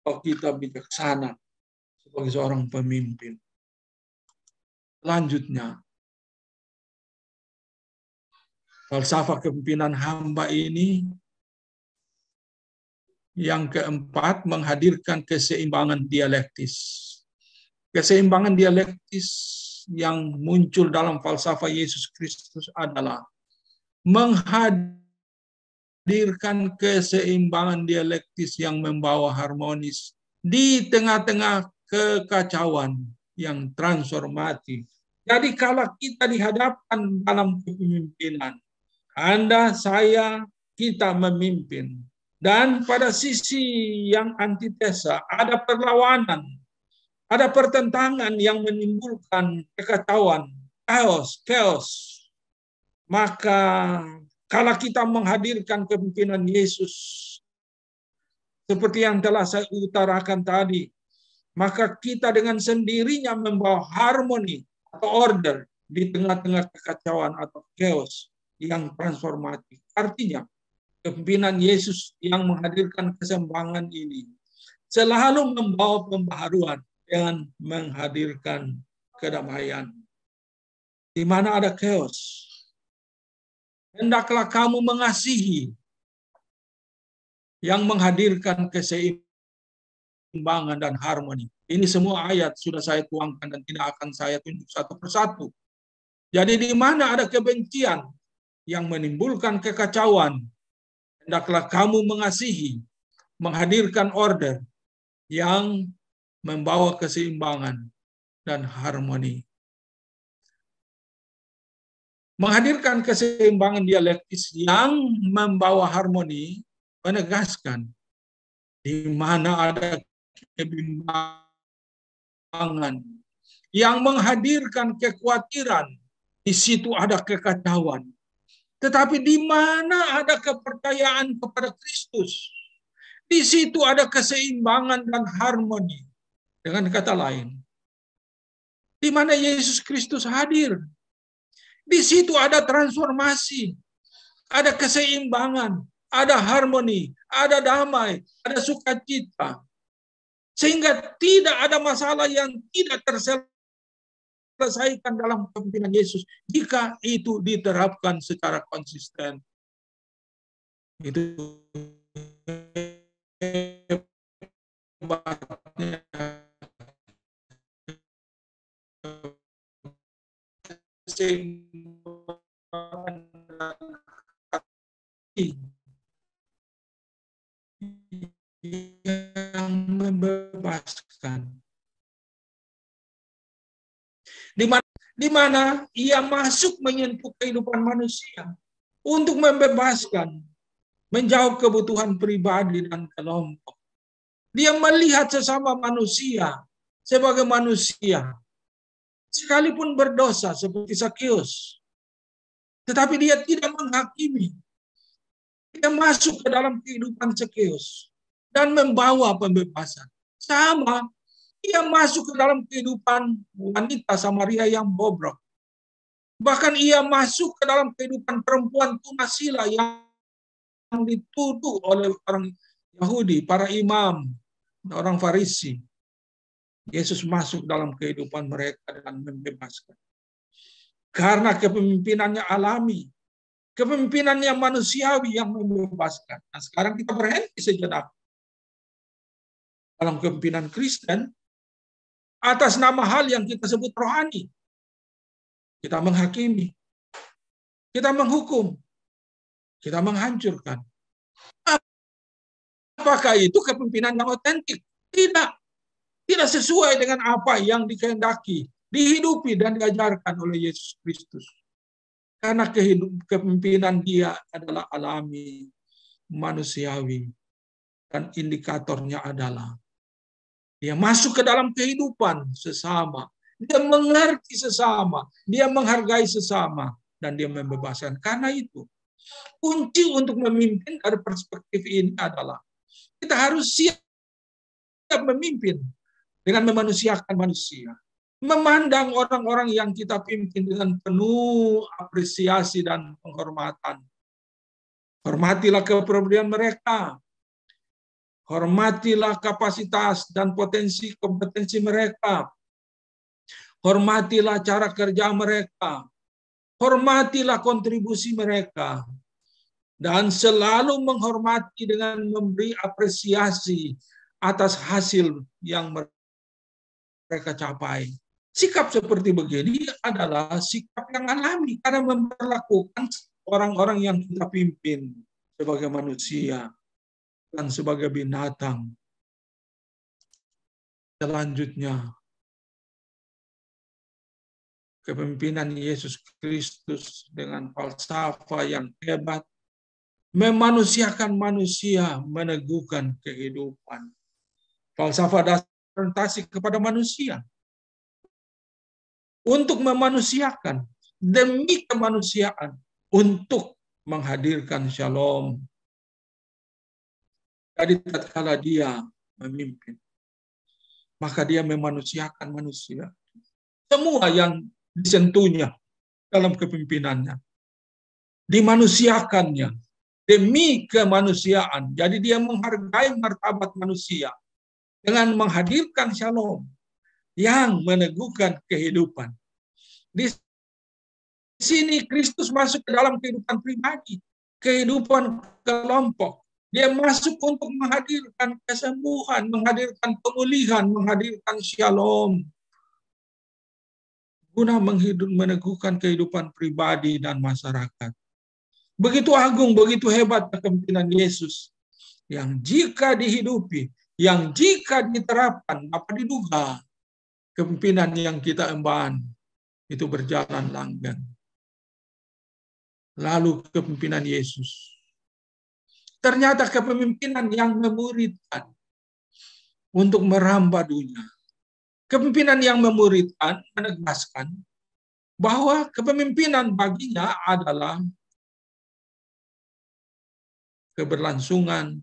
bahwa kita bijaksana sebagai seorang pemimpin. Selanjutnya, falsafah kepemimpinan hamba ini yang keempat menghadirkan keseimbangan dialektis. Keseimbangan dialektis yang muncul dalam falsafah Yesus Kristus adalah menghadirkan keseimbangan dialektis yang membawa harmonis di tengah-tengah kekacauan yang transformatif. Jadi kalau kita dihadapkan dalam kepemimpinan, Anda, saya, kita memimpin, Dan pada sisi yang antitesa ada perlawanan, ada pertentangan yang menimbulkan kekacauan, chaos. Maka kalau kita menghadirkan kepemimpinan Yesus seperti yang telah saya utarakan tadi, maka kita dengan sendirinya membawa harmoni atau order di tengah-tengah kekacauan atau chaos yang transformatif. Artinya, kepemimpinan Yesus yang menghadirkan keseimbangan ini selalu membawa pembaharuan dengan menghadirkan kedamaian. Di mana ada chaos, hendaklah kamu mengasihi yang menghadirkan keseimbangan dan harmoni. Ini semua ayat sudah saya tuangkan dan tidak akan saya tunjuk satu persatu. Jadi di mana ada kebencian yang menimbulkan kekacauan, hendaklah kamu mengasihi, menghadirkan order yang membawa keseimbangan dan harmoni. Menghadirkan keseimbangan dialektis yang membawa harmoni menegaskan di mana ada kebimbangan yang menghadirkan kekhawatiran, di situ ada kekacauan. Tetapi di mana ada kepercayaan kepada Kristus, di situ ada keseimbangan dan harmoni. Dengan kata lain, di mana Yesus Kristus hadir, di situ ada transformasi, ada keseimbangan, ada harmoni, ada damai, ada sukacita. Sehingga tidak ada masalah yang tidak terselesaikan dalam kepemimpinan Yesus jika itu diterapkan secara konsisten. Itu hebatnya yang membebaskan. Di mana ia masuk menyentuh kehidupan manusia untuk membebaskan, menjawab kebutuhan pribadi dan kelompok. Dia melihat sesama manusia sebagai manusia, sekalipun berdosa seperti Zakeus. Tetapi dia tidak menghakimi. Dia masuk ke dalam kehidupan Zakeus dan membawa pembebasan. Sama, dia masuk ke dalam kehidupan wanita Samaria yang bobrok. Bahkan ia masuk ke dalam kehidupan perempuan tunasila yang dituduh oleh orang Yahudi, para imam, orang Farisi. Yesus masuk dalam kehidupan mereka dan membebaskan. Karena kepemimpinannya alami, kepemimpinannya manusiawi yang membebaskan. Nah, sekarang kita berhenti sejenak dalam kepemimpinan Kristen atas nama hal yang kita sebut rohani. Kita menghakimi, kita menghukum, kita menghancurkan. Apakah itu kepemimpinan yang otentik? Tidak. Tidak sesuai dengan apa yang dikehendaki, dihidupi dan diajarkan oleh Yesus Kristus. Karena kepemimpinan dia adalah alami, manusiawi, dan indikatornya adalah dia masuk ke dalam kehidupan sesama, dia mengerti sesama, dia menghargai sesama, dan dia membebaskan. Karena itu, kunci untuk memimpin dari perspektif ini adalah kita harus siap memimpin dengan memanusiakan manusia. Memandang orang-orang yang kita pimpin dengan penuh apresiasi dan penghormatan. Hormatilah kepribadian mereka. Hormatilah kapasitas dan kompetensi mereka. Hormatilah cara kerja mereka. Hormatilah kontribusi mereka. Dan selalu menghormati dengan memberi apresiasi atas hasil yang mereka capai. Sikap seperti begini adalah sikap yang alami karena memperlakukan orang-orang yang kita pimpin sebagai manusia dan sebagai binatang. Selanjutnya, kepemimpinan Yesus Kristus dengan falsafah yang hebat memanusiakan manusia, meneguhkan kehidupan. Falsafah dasar orientasi kepada manusia untuk memanusiakan demi kemanusiaan, untuk menghadirkan shalom. Jadi tatkala dia memimpin, maka dia memanusiakan manusia. Semua yang disentuhnya dalam kepemimpinannya dimanusiakannya demi kemanusiaan. Jadi dia menghargai martabat manusia dengan menghadirkan shalom yang meneguhkan kehidupan. Di sini Kristus masuk ke dalam kehidupan pribadi, kehidupan kelompok. Dia masuk untuk menghadirkan kesembuhan, menghadirkan pemulihan, menghadirkan shalom, guna meneguhkan kehidupan pribadi dan masyarakat. Begitu agung, begitu hebat kepemimpinan Yesus, yang jika dihidupi, yang jika diterapkan, dapat diduga kepemimpinan yang kita emban itu berjalan langgeng. Lalu kepemimpinan Yesus, ternyata kepemimpinan yang memuridkan untuk merambah dunia. Kepemimpinan yang memuridkan menegaskan bahwa kepemimpinan baginya adalah keberlangsungan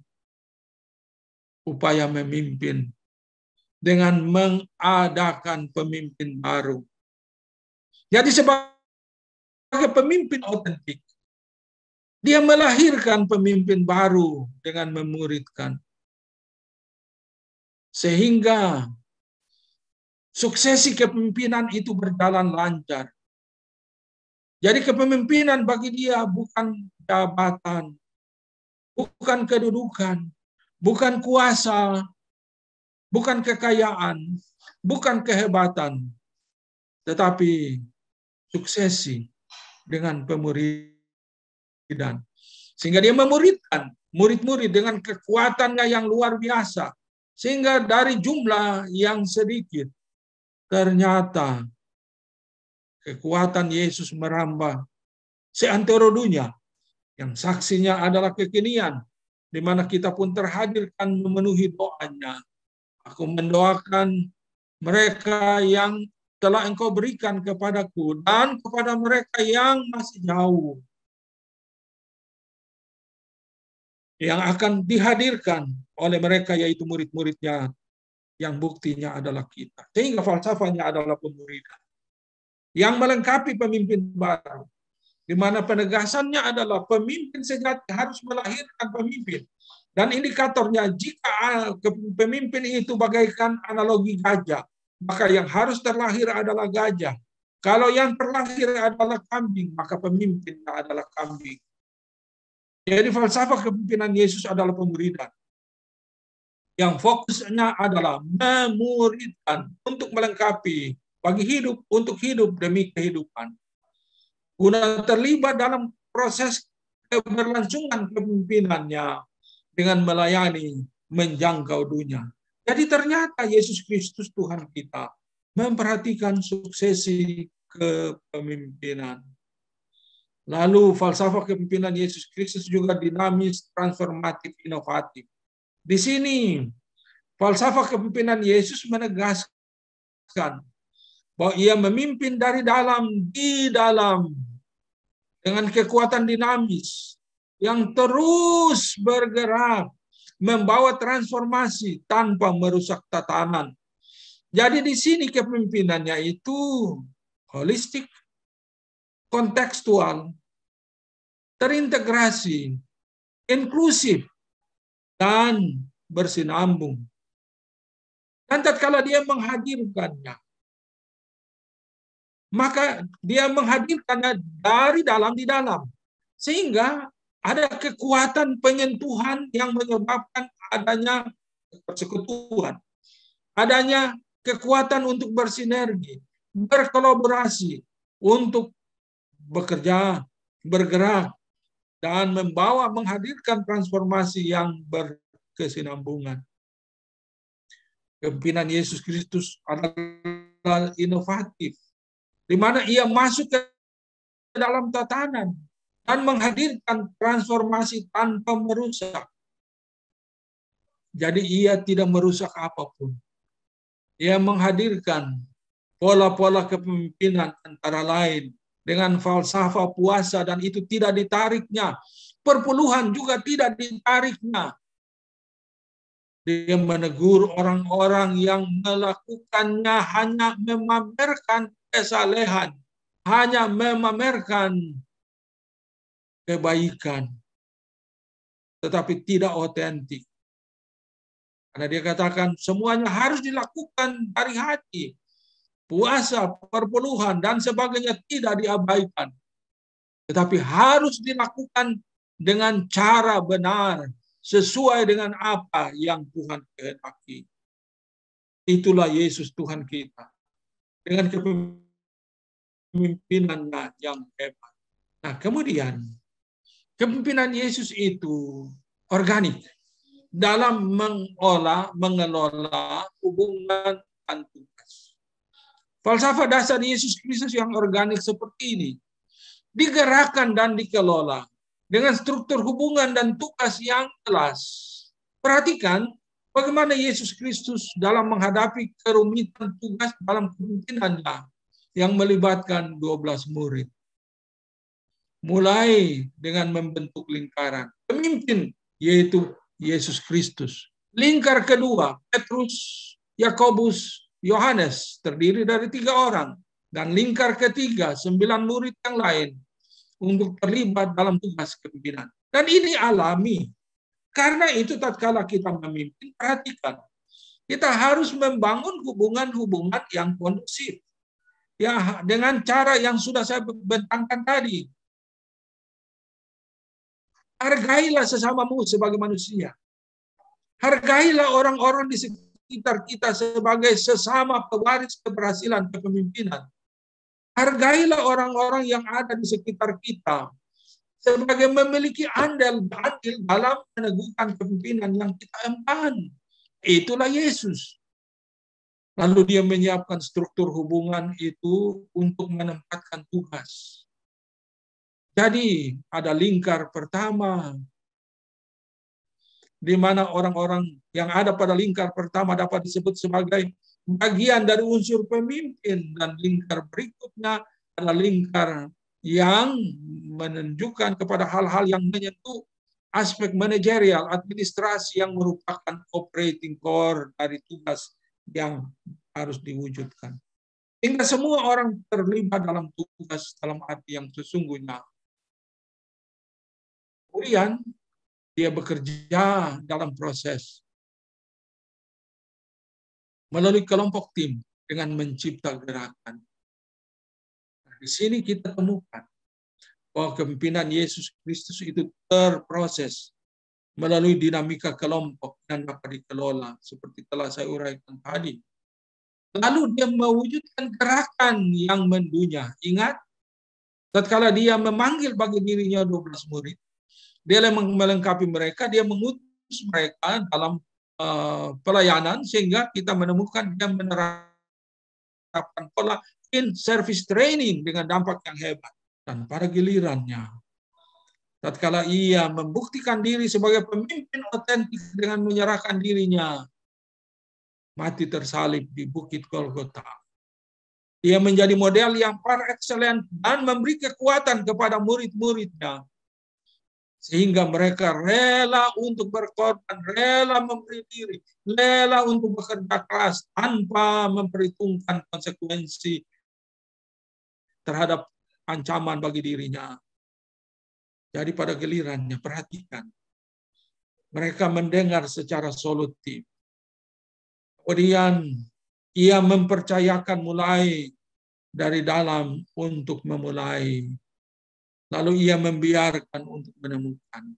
upaya memimpin dengan mengadakan pemimpin baru. Jadi sebagai pemimpin otentik, dia melahirkan pemimpin baru dengan memuridkan. Sehingga suksesi kepemimpinan itu berjalan lancar. Jadi kepemimpinan bagi dia bukan jabatan, bukan kedudukan, bukan kuasa, bukan kekayaan, bukan kehebatan, tetapi suksesi dengan pemuridan. Sehingga dia memuridkan murid-murid dengan kekuatannya yang luar biasa. Sehingga dari jumlah yang sedikit, ternyata kekuatan Yesus merambah seantero dunia, yang saksinya adalah kekinian, di mana kita pun terhadirkan memenuhi doanya. Aku mendoakan mereka yang telah Engkau berikan kepadaku dan kepada mereka yang masih jauh, yang akan dihadirkan oleh mereka, yaitu murid-muridnya, yang buktinya adalah kita. Sehingga falsafahnya adalah pemuridan yang melengkapi pemimpin baru, di mana penegasannya adalah pemimpin sejati harus melahirkan pemimpin. Dan indikatornya, jika pemimpin itu bagaikan analogi gajah, maka yang harus terlahir adalah gajah. Kalau yang terlahir adalah kambing, maka pemimpinnya adalah kambing. Jadi falsafah kepemimpinan Yesus adalah pemuridan, yang fokusnya adalah memuridkan untuk melengkapi bagi hidup, untuk hidup demi kehidupan, guna terlibat dalam proses keberlangsungan kepemimpinannya dengan melayani, menjangkau dunia. Jadi ternyata Yesus Kristus Tuhan kita memperhatikan suksesi kepemimpinan. Lalu falsafah kepemimpinan Yesus Kristus juga dinamis, transformatif, inovatif. Di sini falsafah kepemimpinan Yesus menegaskan bahwa ia memimpin dari dalam, di dalam, dengan kekuatan dinamis yang terus bergerak, membawa transformasi tanpa merusak tatanan. Jadi di sini kepemimpinannya itu holistik, kontekstual, terintegrasi, inklusif, dan bersinambung. Dan tatkala dia menghadirkannya, maka dia menghadirkannya dari dalam di dalam. Sehingga ada kekuatan penyentuhan yang menyebabkan adanya persekutuan. Adanya kekuatan untuk bersinergi, berkolaborasi, untuk bekerja, bergerak, dan menghadirkan transformasi yang berkesinambungan. Kepemimpinan Yesus Kristus adalah inovatif, di mana ia masuk ke dalam tatanan, dan menghadirkan transformasi tanpa merusak. Jadi ia tidak merusak apapun. Ia menghadirkan pola-pola kepemimpinan antara lain dengan falsafah puasa, dan itu tidak ditariknya. Perpuluhan juga tidak ditariknya. Dia menegur orang-orang yang melakukannya hanya memamerkan kesalehan, hanya memamerkan kebaikan, tetapi tidak otentik. Karena dia katakan semuanya harus dilakukan dari hati. Puasa, perpuluhan, dan sebagainya tidak diabaikan. Tetapi harus dilakukan dengan cara benar, sesuai dengan apa yang Tuhan kehendaki. Itulah Yesus Tuhan kita. Dengan kepemimpinannya yang hebat. Nah, kemudian kepemimpinan Yesus itu organik dalam mengelola hubungan dan tugas. Falsafah dasar Yesus Kristus yang organik seperti ini digerakkan dan dikelola dengan struktur hubungan dan tugas yang jelas. Perhatikan bagaimana Yesus Kristus dalam menghadapi kerumitan tugas dalam kepemimpinannya yang melibatkan 12 murid. Mulai dengan membentuk lingkaran pemimpin, yaitu Yesus Kristus. Lingkar kedua, Petrus, Yakobus, Yohanes, terdiri dari 3 orang. Dan lingkar ketiga, 9 murid yang lain untuk terlibat dalam tugas kepemimpinan. Dan ini alami. Karena itu tatkala kita memimpin, perhatikan. Kita harus membangun hubungan-hubungan yang kondusif. Ya, dengan cara yang sudah saya bentangkan tadi. Hargailah sesamamu sebagai manusia. Hargailah orang-orang di sekitar kita sebagai sesama pewaris keberhasilan kepemimpinan. Hargailah orang-orang yang ada di sekitar kita sebagai memiliki andil dalam meneguhkan kepemimpinan yang kita emban. Itulah Yesus. Lalu dia menyiapkan struktur hubungan itu untuk menempatkan tugas. Jadi ada lingkar pertama, di mana orang-orang yang ada pada lingkar pertama dapat disebut sebagai bagian dari unsur pemimpin, dan lingkar berikutnya adalah lingkar yang menunjukkan kepada hal-hal yang menyentuh aspek manajerial, administrasi yang merupakan operating core dari tugas yang harus diwujudkan. Hingga semua orang terlibat dalam tugas dalam arti yang sesungguhnya. Kemudian dia bekerja dalam proses melalui kelompok tim dengan mencipta gerakan. Nah, di sini kita temukan bahwa kepemimpinan Yesus Kristus itu terproses melalui dinamika kelompok dan dapat dikelola seperti telah saya uraikan tadi. Lalu dia mewujudkan gerakan yang mendunia. Ingat, tatkala dia memanggil bagi dirinya 12 murid, dia melengkapi mereka, dia mengutus mereka dalam pelayanan, sehingga kita menemukan dia menerapkan pola in-service training dengan dampak yang hebat. Dan pada gilirannya, tatkala ia membuktikan diri sebagai pemimpin otentik dengan menyerahkan dirinya, mati tersalib di Bukit Golgota. Dia menjadi model yang par excellence dan memberi kekuatan kepada murid-muridnya, sehingga mereka rela untuk berkorban, rela memberi diri, rela untuk bekerja keras tanpa memperhitungkan konsekuensi terhadap ancaman bagi dirinya. Jadi pada gilirannya, perhatikan, mereka mendengar secara solutif. Kemudian ia mempercayakan mulai dari dalam untuk memulai. Lalu ia membiarkan untuk menemukan.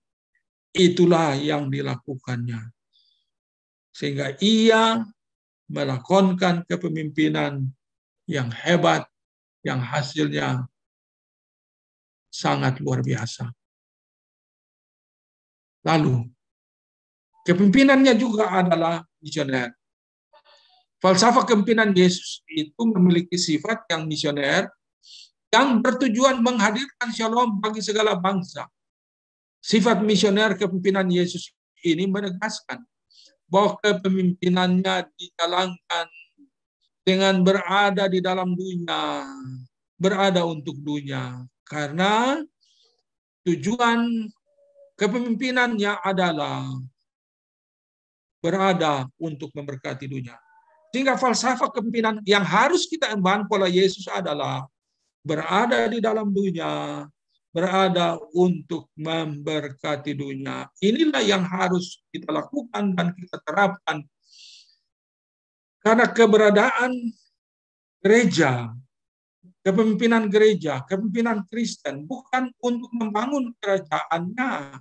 Itulah yang dilakukannya. Sehingga ia melakonkan kepemimpinan yang hebat, yang hasilnya sangat luar biasa. Lalu, kepemimpinannya juga adalah misioner. Falsafah kepemimpinan Yesus itu memiliki sifat yang misioner, yang bertujuan menghadirkan shalom bagi segala bangsa. Sifat misioner kepemimpinan Yesus ini menegaskan bahwa kepemimpinannya dijalankan dengan berada di dalam dunia, berada untuk dunia. Karena tujuan kepemimpinannya adalah berada untuk memberkati dunia. Sehingga falsafah kepemimpinan yang harus kita emban pola Yesus adalah berada di dalam dunia, berada untuk memberkati dunia. Inilah yang harus kita lakukan dan kita terapkan. Karena keberadaan gereja, kepemimpinan gereja, kepemimpinan Kristen bukan untuk membangun kerajaannya,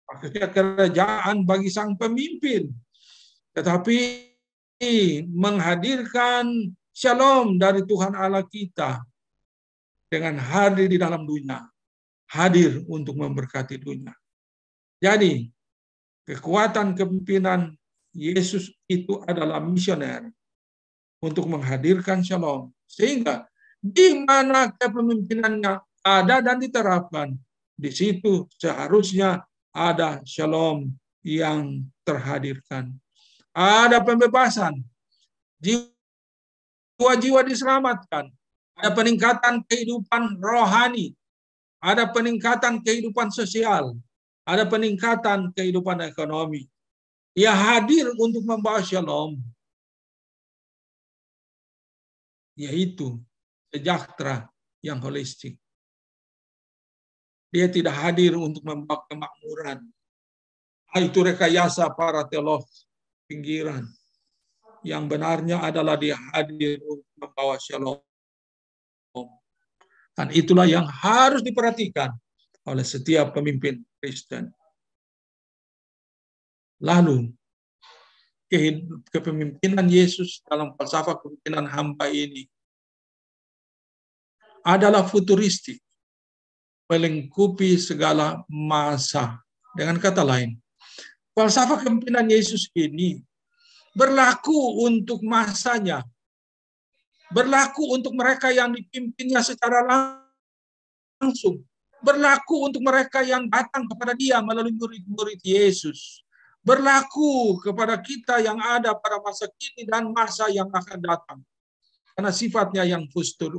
maksudnya kerajaan bagi sang pemimpin, tetapi menghadirkan shalom dari Tuhan Allah kita dengan hadir di dalam dunia, hadir untuk memberkati dunia. Jadi, kekuatan kepemimpinan Yesus itu adalah misioner untuk menghadirkan shalom. Sehingga di mana kepemimpinannya ada dan diterapkan, di situ seharusnya ada shalom yang terhadirkan. Ada pembebasan, jiwa-jiwa diselamatkan, ada peningkatan kehidupan rohani, ada peningkatan kehidupan sosial, ada peningkatan kehidupan ekonomi. Ia hadir untuk membawa shalom, yaitu sejahtera yang holistik. Dia tidak hadir untuk membawa kemakmuran. Itu rekayasa para teolog pinggiran. Yang benarnya adalah dia hadir untuk membawa shalom. Dan itulah yang harus diperhatikan oleh setiap pemimpin Kristen. Lalu, kepemimpinan Yesus dalam falsafah kepemimpinan hamba ini adalah futuristik, melingkupi segala masa. Dengan kata lain, falsafah kepemimpinan Yesus ini berlaku untuk masanya, berlaku untuk mereka yang dipimpinnya secara langsung, berlaku untuk mereka yang datang kepada dia melalui murid-murid Yesus, berlaku kepada kita yang ada pada masa kini dan masa yang akan datang. Karena sifatnya yang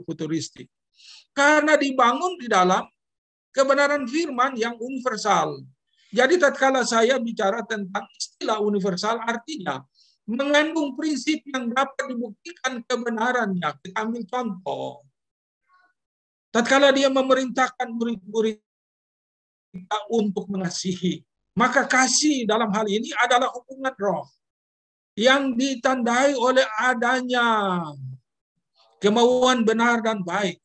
futuristik. Karena dibangun di dalam kebenaran firman yang universal. Jadi tatkala saya bicara tentang istilah universal, artinya mengandung prinsip yang dapat dibuktikan kebenarannya. Kita ambil contoh. Tatkala dia memerintahkan murid-murid kita untuk mengasihi, maka kasih dalam hal ini adalah hubungan roh yang ditandai oleh adanya kemauan benar dan baik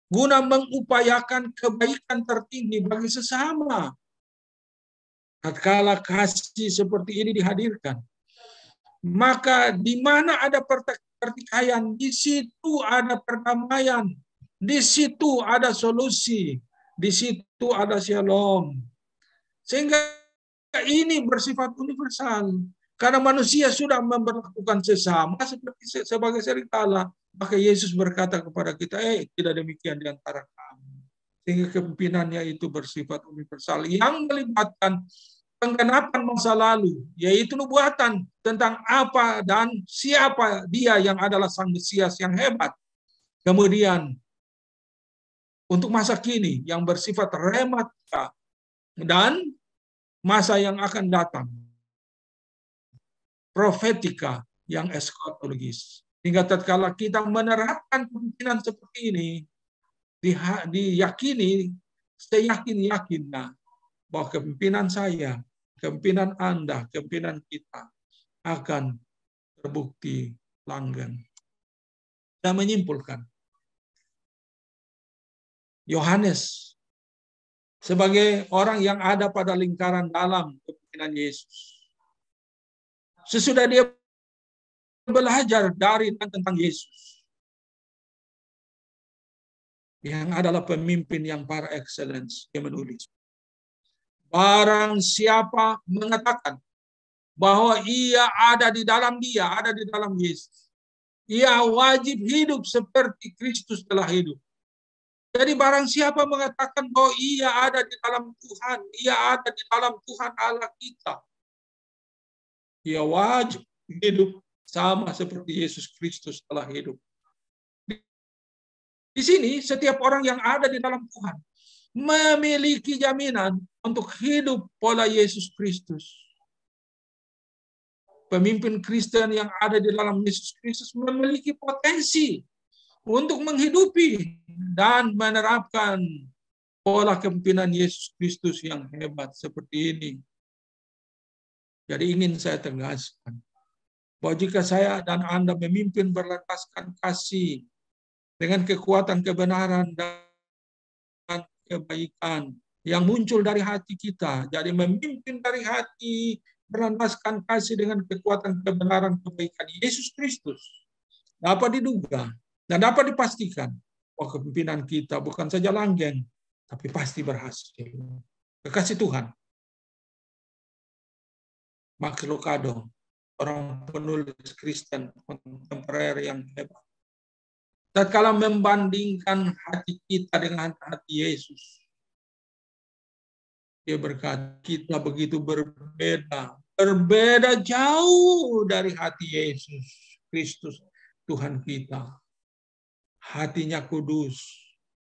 guna mengupayakan kebaikan tertinggi bagi sesama. Tatkala kasih seperti ini dihadirkan, maka di mana ada pertikaian, di situ ada perdamaian, di situ ada solusi, di situ ada shalom. Sehingga ini bersifat universal. Karena manusia sudah memperlakukan sesama seperti sebagai serigala, maka Yesus berkata kepada kita, tidak demikian di antara kamu. Sehingga kepimpinannya itu bersifat universal yang melibatkan penggenapan masa lalu, yaitu nubuatan tentang apa dan siapa dia yang adalah sang Mesias yang hebat. Kemudian untuk masa kini yang bersifat rematika dan masa yang akan datang, profetika yang eskatologis. Hingga tatkala kita menerapkan kepemimpinan seperti ini, diyakini, seyakin-yakinnya bahwa kepemimpinan saya, kepemimpinan Anda, kepemimpinan kita akan terbukti langgeng. Saya menyimpulkan, Yohanes sebagai orang yang ada pada lingkaran dalam kepemimpinan Yesus, sesudah dia belajar dari dan tentang Yesus, yang adalah pemimpin yang par excellence, dia menulis, barang siapa mengatakan bahwa ia ada di dalam dia, ada di dalam Yesus, ia wajib hidup seperti Kristus telah hidup. Jadi barang siapa mengatakan bahwa ia ada di dalam Tuhan, ia ada di dalam Tuhan Allah kita, ia wajib hidup sama seperti Yesus Kristus telah hidup. Di sini setiap orang yang ada di dalam Tuhan memiliki jaminan untuk hidup pola Yesus Kristus. Pemimpin Kristen yang ada di dalam Yesus Kristus memiliki potensi untuk menghidupi dan menerapkan pola kepemimpinan Yesus Kristus yang hebat seperti ini. Jadi ingin saya tegaskan bahwa jika saya dan Anda memimpin berlandaskan kasih dengan kekuatan kebenaran dan kebaikan yang muncul dari hati kita, jadi memimpin dari hati berlandaskan kasih dengan kekuatan kebenaran kebaikan Yesus Kristus, dapat diduga dan dapat dipastikan bahwa kepemimpinan kita bukan saja langgeng, tapi pasti berhasil. Kekasih Tuhan, Max Lucado, orang penulis Kristen kontemporer yang hebat, tatkala membandingkan hati kita dengan hati Yesus, dia berkata, kita begitu berbeda jauh dari hati Yesus Kristus, Tuhan kita. Hatinya kudus,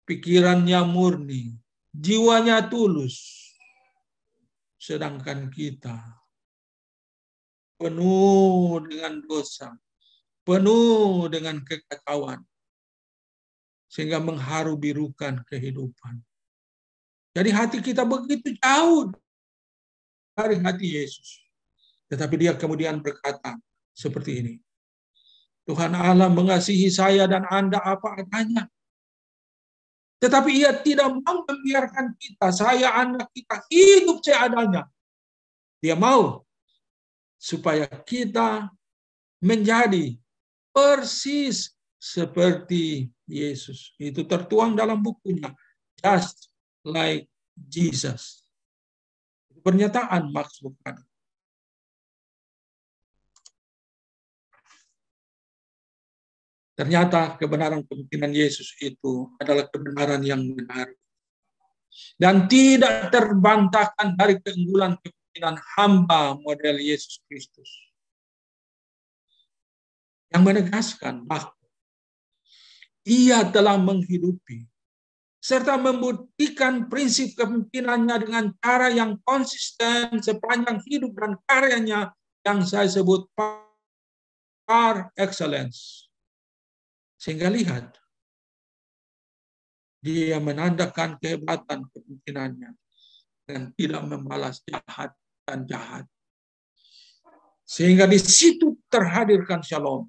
pikirannya murni, jiwanya tulus. Sedangkan kita penuh dengan dosa, penuh dengan kekacauan, sehingga mengharu-birukan kehidupan. Jadi hati kita begitu jauh dari hati Yesus. Tetapi dia kemudian berkata seperti ini. Tuhan Allah mengasihi saya dan Anda apa adanya. Tetapi ia tidak mau membiarkan kita, saya, anak kita, hidup seadanya. Dia mau supaya kita menjadi persis seperti Yesus. Itu tertuang dalam bukunya, Just Like Jesus. Pernyataan Max Lucado. Ternyata kebenaran kepemimpinan Yesus itu adalah kebenaran yang benar. Dan tidak terbantahkan dari keunggulan kepemimpinan hamba model Yesus Kristus. Yang menegaskan bahwa ia telah menghidupi serta membuktikan prinsip kepemimpinannya dengan cara yang konsisten sepanjang hidup dan karyanya yang saya sebut par excellence. Sehingga lihat, dia menandakan kehebatan kepemimpinannya dan tidak membalas jahat dan jahat. Sehingga di situ terhadirkan shalom.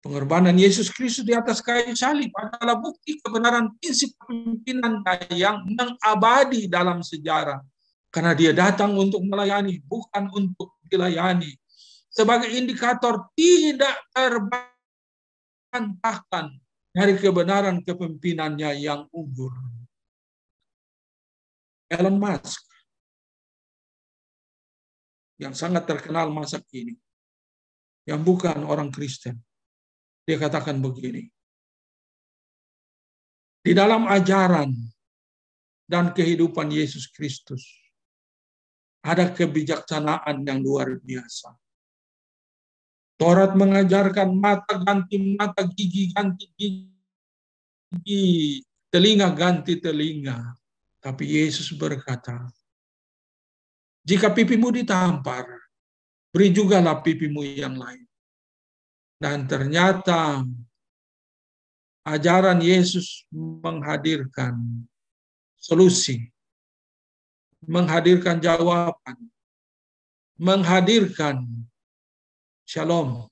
Pengorbanan Yesus Kristus di atas kayu salib adalah bukti kebenaran prinsip kepemimpinan yang mengabadi dalam sejarah. Karena dia datang untuk melayani, bukan untuk dilayani. Sebagai indikator tidak terbantahkan dari kebenaran kepemimpinannya yang unggul. Elon Musk, yang sangat terkenal masa kini, yang bukan orang Kristen, dia katakan begini, di dalam ajaran dan kehidupan Yesus Kristus ada kebijaksanaan yang luar biasa. Taurat mengajarkan mata ganti mata, gigi ganti gigi, telinga ganti telinga. Tapi Yesus berkata, jika pipimu ditampar, beri jugalah pipimu yang lain. Dan ternyata ajaran Yesus menghadirkan solusi, menghadirkan jawaban, menghadirkan shalom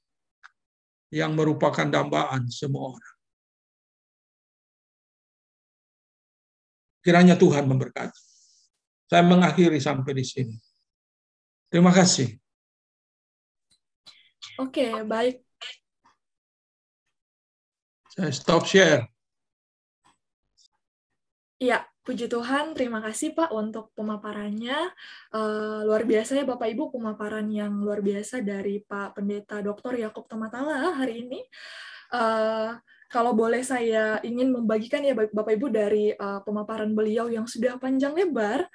yang merupakan dambaan semua orang. Kiranya Tuhan memberkati. Saya mengakhiri sampai di sini. Terima kasih. Oke, baik. Saya stop share. Ya, puji Tuhan, terima kasih Pak untuk pemaparannya. Luar biasa ya Bapak Ibu, pemaparan yang luar biasa dari Pak Pendeta Dr. Yakub Tamatala hari ini. Kalau boleh saya ingin membagikan ya Bapak Ibu dari pemaparan beliau yang sudah panjang lebar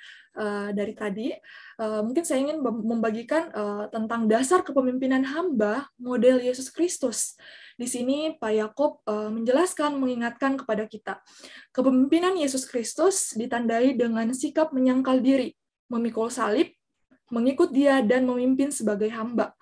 dari tadi, mungkin saya ingin membagikan tentang dasar kepemimpinan hamba model Yesus Kristus. Di sini Pak Yakub menjelaskan, mengingatkan kepada kita, kepemimpinan Yesus Kristus ditandai dengan sikap menyangkal diri, memikul salib, mengikut Dia, dan memimpin sebagai hamba.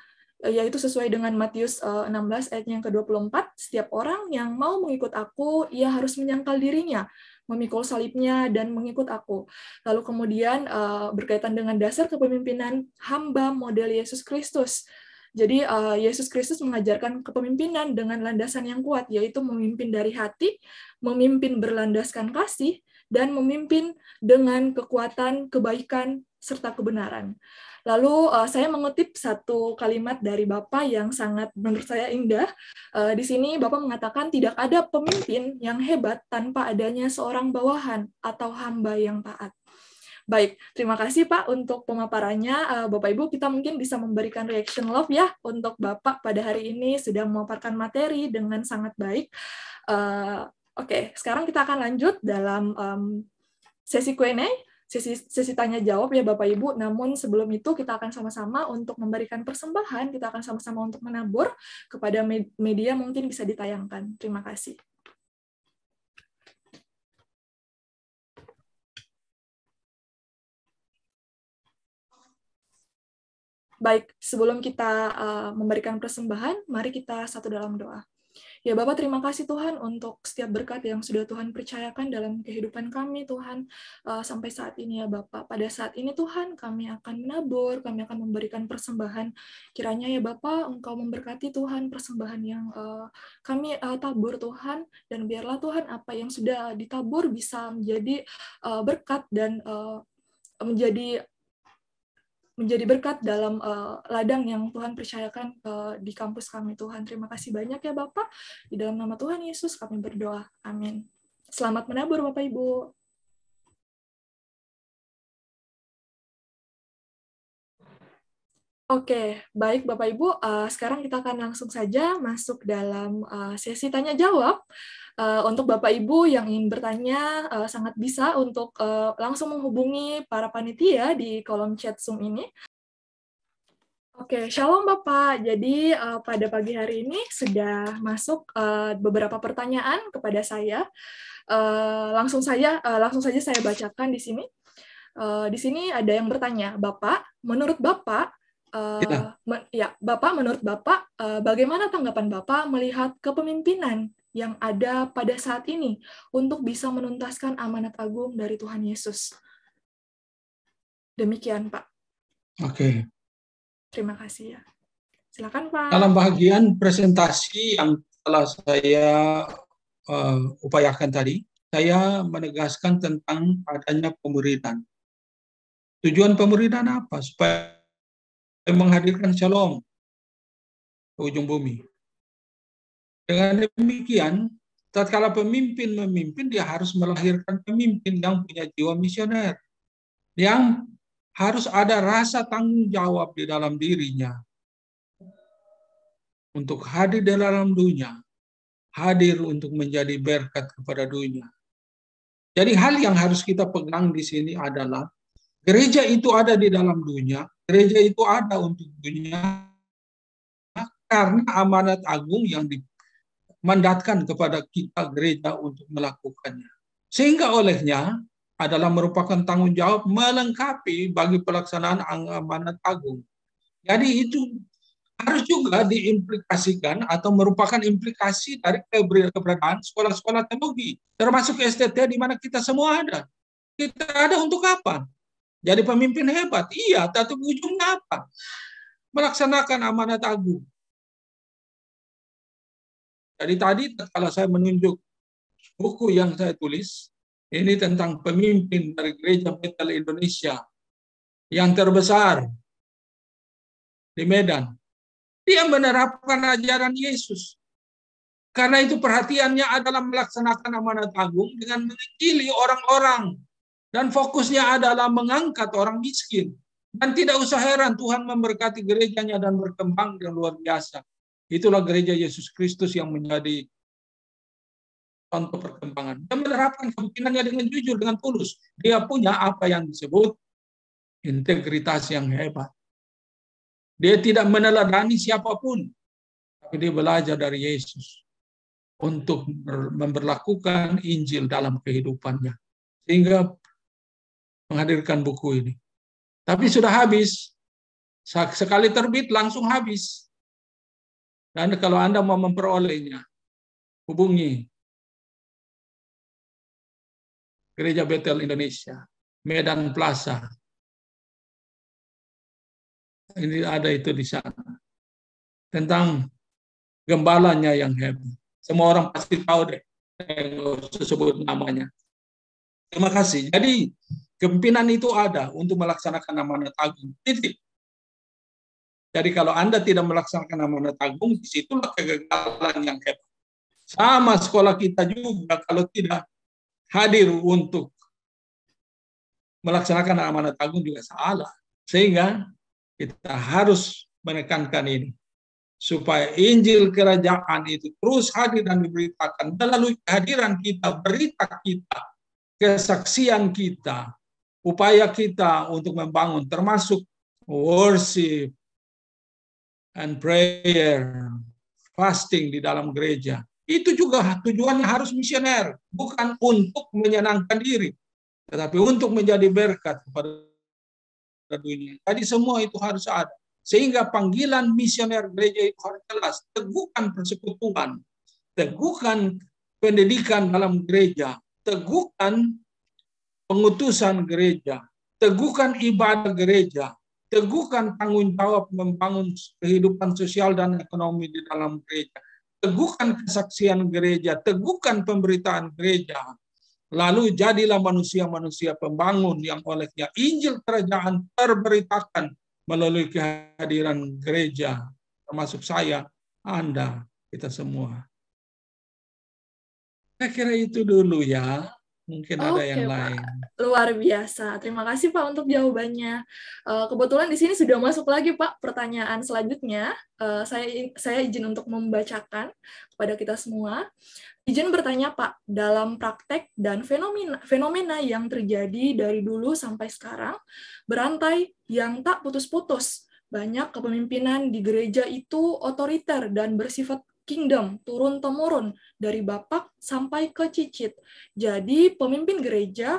Yaitu sesuai dengan Matius 16 ayat yang ke-24, setiap orang yang mau mengikut aku, ia harus menyangkal dirinya, memikul salibnya, dan mengikut aku. Lalu kemudian berkaitan dengan dasar kepemimpinan hamba model Yesus Kristus. Jadi Yesus Kristus mengajarkan kepemimpinan dengan landasan yang kuat, yaitu memimpin dari hati, memimpin berlandaskan kasih, dan memimpin dengan kekuatan, kebaikan, serta kebenaran. Lalu saya mengutip satu kalimat dari Bapak yang sangat menurut saya indah. Di sini Bapak mengatakan tidak ada pemimpin yang hebat tanpa adanya seorang bawahan atau hamba yang taat. Baik, terima kasih Pak untuk pemaparannya. Bapak Ibu, kita mungkin bisa memberikan reaction love ya untuk Bapak pada hari ini sudah memaparkan materi dengan sangat baik. Oke, sekarang kita akan lanjut dalam sesi Q&A. Sesi tanya jawab ya Bapak Ibu, namun sebelum itu kita akan sama-sama untuk memberikan persembahan, kita akan sama-sama untuk menabur kepada media, mungkin bisa ditayangkan. Terima kasih. Baik, sebelum kita memberikan persembahan, mari kita satu dalam doa. Ya Bapak, terima kasih Tuhan untuk setiap berkat yang sudah Tuhan percayakan dalam kehidupan kami Tuhan sampai saat ini ya Bapak. Pada saat ini Tuhan kami akan menabur, kami akan memberikan persembahan. Kiranya ya Bapak Engkau memberkati Tuhan persembahan yang kami tabur Tuhan, dan biarlah Tuhan apa yang sudah ditabur bisa menjadi berkat dan menjadi berkat dalam ladang yang Tuhan percayakan di kampus kami Tuhan. Terima kasih banyak ya Bapak. Di dalam nama Tuhan Yesus kami berdoa. Amin. Selamat menabur Bapak Ibu. Oke, baik Bapak Ibu. Sekarang kita akan langsung saja masuk dalam sesi tanya jawab. Untuk Bapak Ibu yang ingin bertanya, sangat bisa untuk langsung menghubungi para panitia di kolom chat Zoom ini. Oke, shalom Bapak. Jadi pada pagi hari ini sudah masuk beberapa pertanyaan kepada saya. Langsung saja saya bacakan di sini. Di sini ada yang bertanya, Bapak, menurut Bapak, menurut Bapak, bagaimana tanggapan Bapak melihat kepemimpinan yang ada pada saat ini untuk bisa menuntaskan amanat agung dari Tuhan Yesus? Demikian, Pak. Oke. Terima kasih ya. Silakan, Pak. Dalam bagian presentasi yang telah saya upayakan tadi, saya menegaskan tentang adanya pemuridan. Tujuan pemuridan apa? Supaya menghadirkan shalom ke ujung bumi. Dengan demikian, tatkala pemimpin memimpin, dia harus melahirkan pemimpin yang punya jiwa misioner, yang harus ada rasa tanggung jawab di dalam dirinya untuk hadir di dalam dunia, hadir untuk menjadi berkat kepada dunia. Jadi hal yang harus kita pegang di sini adalah gereja itu ada di dalam dunia, gereja itu ada untuk dunia karena amanat agung yang dimandatkan kepada kita gereja untuk melakukannya. Sehingga olehnya adalah merupakan tanggung jawab melengkapi bagi pelaksanaan amanat agung. Jadi itu harus juga diimplikasikan atau merupakan implikasi dari keberadaan sekolah-sekolah teologi, termasuk STT di mana kita semua ada. Kita ada untuk apa? Jadi pemimpin hebat, iya, tapi ujungnya apa? Melaksanakan amanat agung. Jadi tadi kalau saya menunjuk buku yang saya tulis, ini tentang pemimpin dari Gereja Betel Indonesia yang terbesar di Medan. Dia menerapkan ajaran Yesus. Karena itu perhatiannya adalah melaksanakan amanat agung dengan menginjili orang-orang. Dan fokusnya adalah mengangkat orang miskin. Dan tidak usah heran Tuhan memberkati gerejanya dan berkembang dengan luar biasa. Itulah gereja Yesus Kristus yang menjadi contoh perkembangan. Dia menerapkan kepimpinannya dengan jujur, dengan tulus. Dia punya apa yang disebut integritas yang hebat. Dia tidak meneladani siapapun, tapi dia belajar dari Yesus untuk memberlakukan Injil dalam kehidupannya. Sehingga menghadirkan buku ini. Tapi sudah habis. Sekali terbit langsung habis. Dan kalau Anda mau memperolehnya, hubungi Gereja Betel Indonesia, Medan Plaza. Ini ada itu di sana. Tentang gembalanya yang hebat. Semua orang pasti tahu deh. Saya sebut namanya. Terima kasih. Jadi kepemimpinan itu ada untuk melaksanakan amanat agung. Titik. Jadi kalau Anda tidak melaksanakan amanat agung, disitulah kegagalan yang hebat. Sama sekolah kita juga, kalau tidak hadir untuk melaksanakan amanat agung juga salah. Sehingga kita harus menekankan ini. Supaya Injil kerajaan itu terus hadir dan diberitakan. Melalui kehadiran kita, berita kita, kesaksian kita, upaya kita untuk membangun, termasuk worship, and prayer, fasting di dalam gereja. Itu juga tujuannya harus misioner, bukan untuk menyenangkan diri, tetapi untuk menjadi berkat kepada dunia. Jadi semua itu harus ada. Sehingga panggilan misioner gereja itu harus jelas. Teguhkan persekutuan, teguhkan pendidikan dalam gereja, teguhkan pengutusan gereja, teguhkan ibadah gereja, teguhkan tanggung jawab membangun kehidupan sosial dan ekonomi di dalam gereja. Teguhkan kesaksian gereja, teguhkan pemberitaan gereja. Lalu jadilah manusia-manusia pembangun yang olehnya Injil kerajaan terberitakan melalui kehadiran gereja, termasuk saya, Anda, kita semua. Saya kira itu dulu ya. Mungkin ada yang Pak. lain. Luar biasa. Terima kasih Pak untuk jawabannya. Kebetulan di sini sudah masuk lagi Pak pertanyaan selanjutnya. Saya izin untuk membacakan kepada kita semua. Izin bertanya Pak, dalam praktek dan fenomena yang terjadi dari dulu sampai sekarang, berantai yang tak putus-putus. Banyak kepemimpinan di gereja itu otoriter dan bersifat kingdom, turun-temurun, dari bapak sampai ke cicit. Jadi pemimpin gereja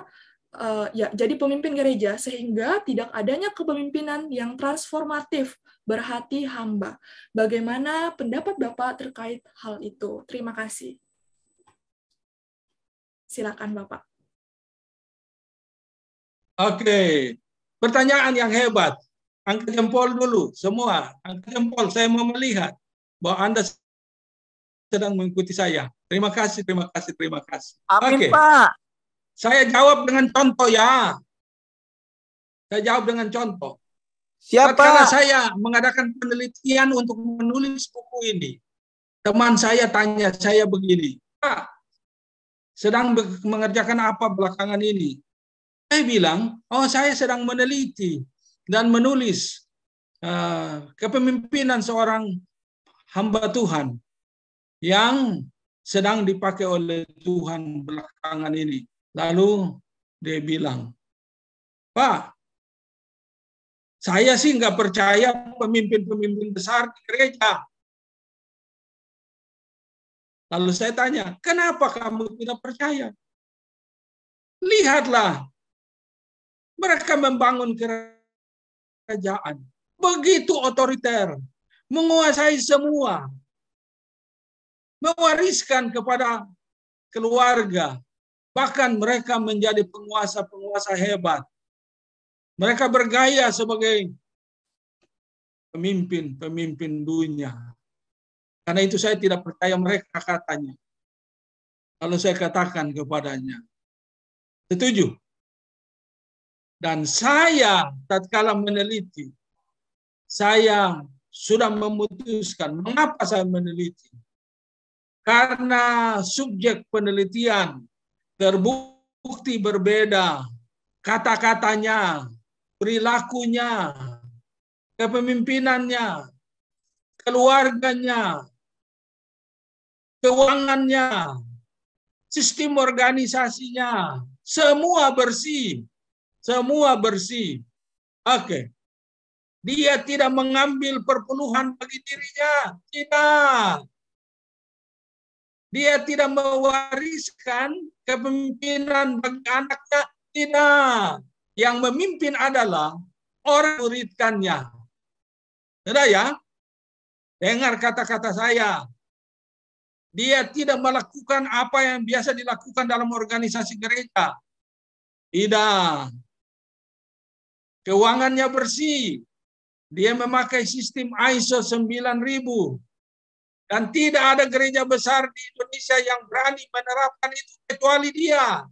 sehingga tidak adanya kepemimpinan yang transformatif, berhati hamba. Bagaimana pendapat Bapak terkait hal itu? Terima kasih. Silakan Bapak. Oke. Pertanyaan yang hebat. Angkat jempol dulu, semua. Angkat jempol, saya mau melihat bahwa Anda sedang mengikuti saya. Terima kasih, terima kasih, terima kasih. Amin, Oke. Pak. Saya jawab dengan contoh ya. Saya jawab dengan contoh. Siapa? Karena saya mengadakan penelitian untuk menulis buku ini. Teman saya tanya saya begini, Pak, sedang mengerjakan apa belakangan ini? Saya bilang, oh saya sedang meneliti dan menulis kepemimpinan seorang hamba Tuhan yang sedang dipakai oleh Tuhan belakangan ini. Lalu dia bilang, Pak, saya sih nggak percaya pemimpin-pemimpin besar di gereja. Lalu saya tanya, kenapa kamu tidak percaya? Lihatlah, mereka membangun kerajaan. Begitu otoriter, menguasai semua. Mewariskan kepada keluarga. Bahkan mereka menjadi penguasa-penguasa hebat. Mereka bergaya sebagai pemimpin dunia. Karena itu saya tidak percaya mereka katanya. Lalu saya katakan kepadanya, setuju. Dan saya tatkala meneliti, saya sudah memutuskan mengapa saya meneliti. Karena subjek penelitian terbukti berbeda, kata-katanya, perilakunya, kepemimpinannya, keluarganya, keuangannya, sistem organisasinya, semua bersih. Semua bersih. Oke. Dia tidak mengambil perpuluhan bagi dirinya. Tidak. Dia tidak mewariskan kepemimpinan bagi anaknya. Tidak. Yang memimpin adalah orang muridkannya. Sudah ya? Dengar kata-kata saya. Dia tidak melakukan apa yang biasa dilakukan dalam organisasi gereja. Tidak. Keuangannya bersih. Dia memakai sistem ISO 9000. Dan tidak ada gereja besar di Indonesia yang berani menerapkan itu kecuali dia.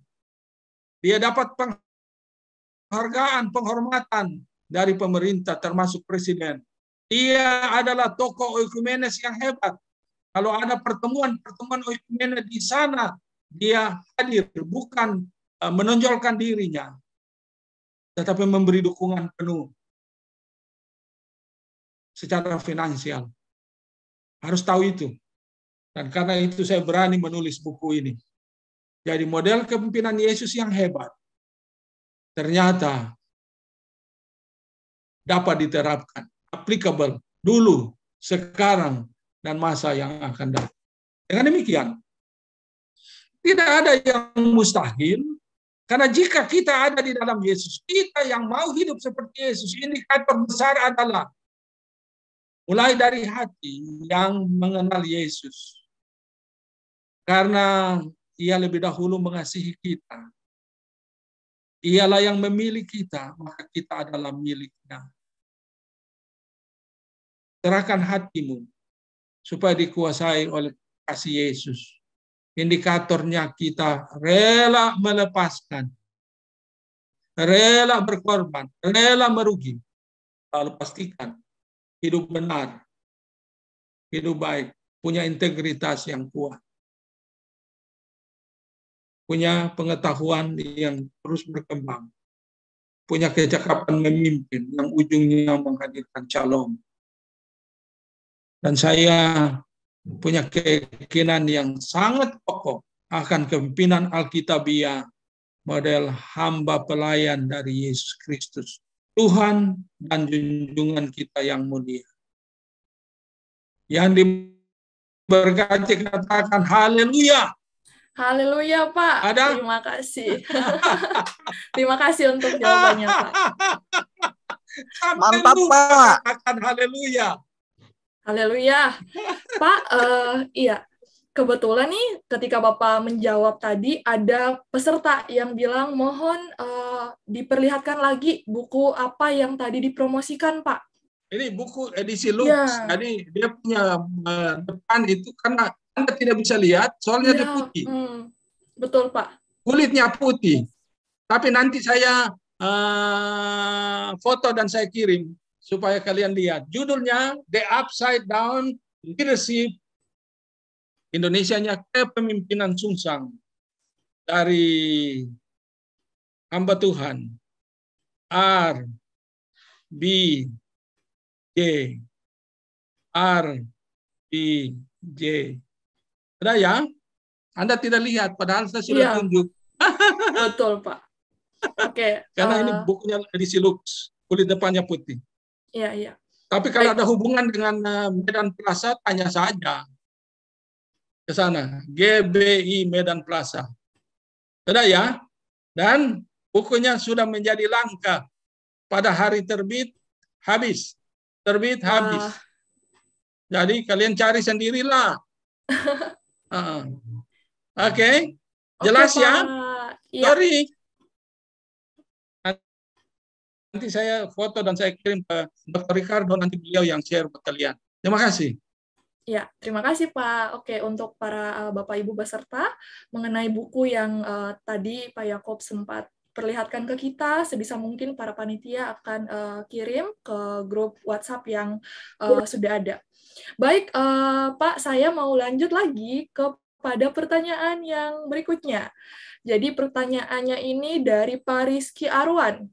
Dia dapat penghargaan, penghormatan dari pemerintah termasuk presiden. Dia adalah tokoh ekumenes yang hebat. Kalau ada pertemuan ekumenes di sana, dia hadir, bukan menonjolkan dirinya, tetapi memberi dukungan penuh secara finansial. Harus tahu itu. Dan karena itu saya berani menulis buku ini. Jadi model kepemimpinan Yesus yang hebat ternyata dapat diterapkan, applicable dulu, sekarang, dan masa yang akan datang. Dengan demikian, tidak ada yang mustahil, karena jika kita ada di dalam Yesus, kita yang mau hidup seperti Yesus, indikator besar adalah mulai dari hati yang mengenal Yesus. Karena Ia lebih dahulu mengasihi kita. Ialah yang memilih kita, maka kita adalah miliknya. Serahkan hatimu supaya dikuasai oleh kasih Yesus. Indikatornya kita rela melepaskan, rela berkorban, rela merugi. Lalu pastikan hidup benar, hidup baik, punya integritas yang kuat, punya pengetahuan yang terus berkembang, punya kecakapan memimpin yang ujungnya menghadirkan shalom. Dan saya punya keyakinan yang sangat kokoh akan kepemimpinan Alkitabiah, model hamba pelayan dari Yesus Kristus, Tuhan dan junjungan kita yang mulia. Yang diberkati katakan haleluya. Haleluya, Pak. Ada? Terima kasih. Terima kasih untuk jawabannya, Pak. Mantap, Pak. Katakan haleluya. Haleluya. Pak, iya. Kebetulan nih ketika Bapak menjawab tadi ada peserta yang bilang mohon diperlihatkan lagi buku apa yang tadi dipromosikan, Pak. Ini buku edisi Lux. Ya. Jadi dia punya depan itu karena Anda tidak bisa lihat, soalnya dia putih. Betul, Pak. Kulitnya putih. Tapi nanti saya foto dan saya kirim supaya kalian lihat. Judulnya The Upside Down Leadership, Indonesianya Kepemimpinan Sungsang, dari hamba Tuhan R. B. J. R. B. J. Ada ya? Anda tidak lihat, padahal saya sudah tunjuk. Betul, Pak. Oke. Karena ini bukunya edisi Lux, kulit depannya putih. Iya, iya. Tapi kalau ada hubungan dengan Medan Plaza, tanya saja ke sana. GBI Medan Plaza. Sudah ya? Dan bukunya sudah menjadi langka. Pada hari terbit, habis. Terbit, habis. Jadi kalian cari sendirilah. Oke. Jelas ya? Sorry. Nanti saya foto dan saya kirim ke Dr. Ricardo, nanti beliau yang share buat kalian. Terima kasih. Ya, terima kasih Pak. Oke, untuk para Bapak Ibu peserta mengenai buku yang tadi Pak Yakob sempat perlihatkan ke kita, sebisa mungkin para panitia akan kirim ke grup WhatsApp yang sudah ada. Baik, Pak, saya mau lanjut lagi kepada pertanyaan yang berikutnya. Jadi pertanyaannya ini dari Pak Rizky Arwan.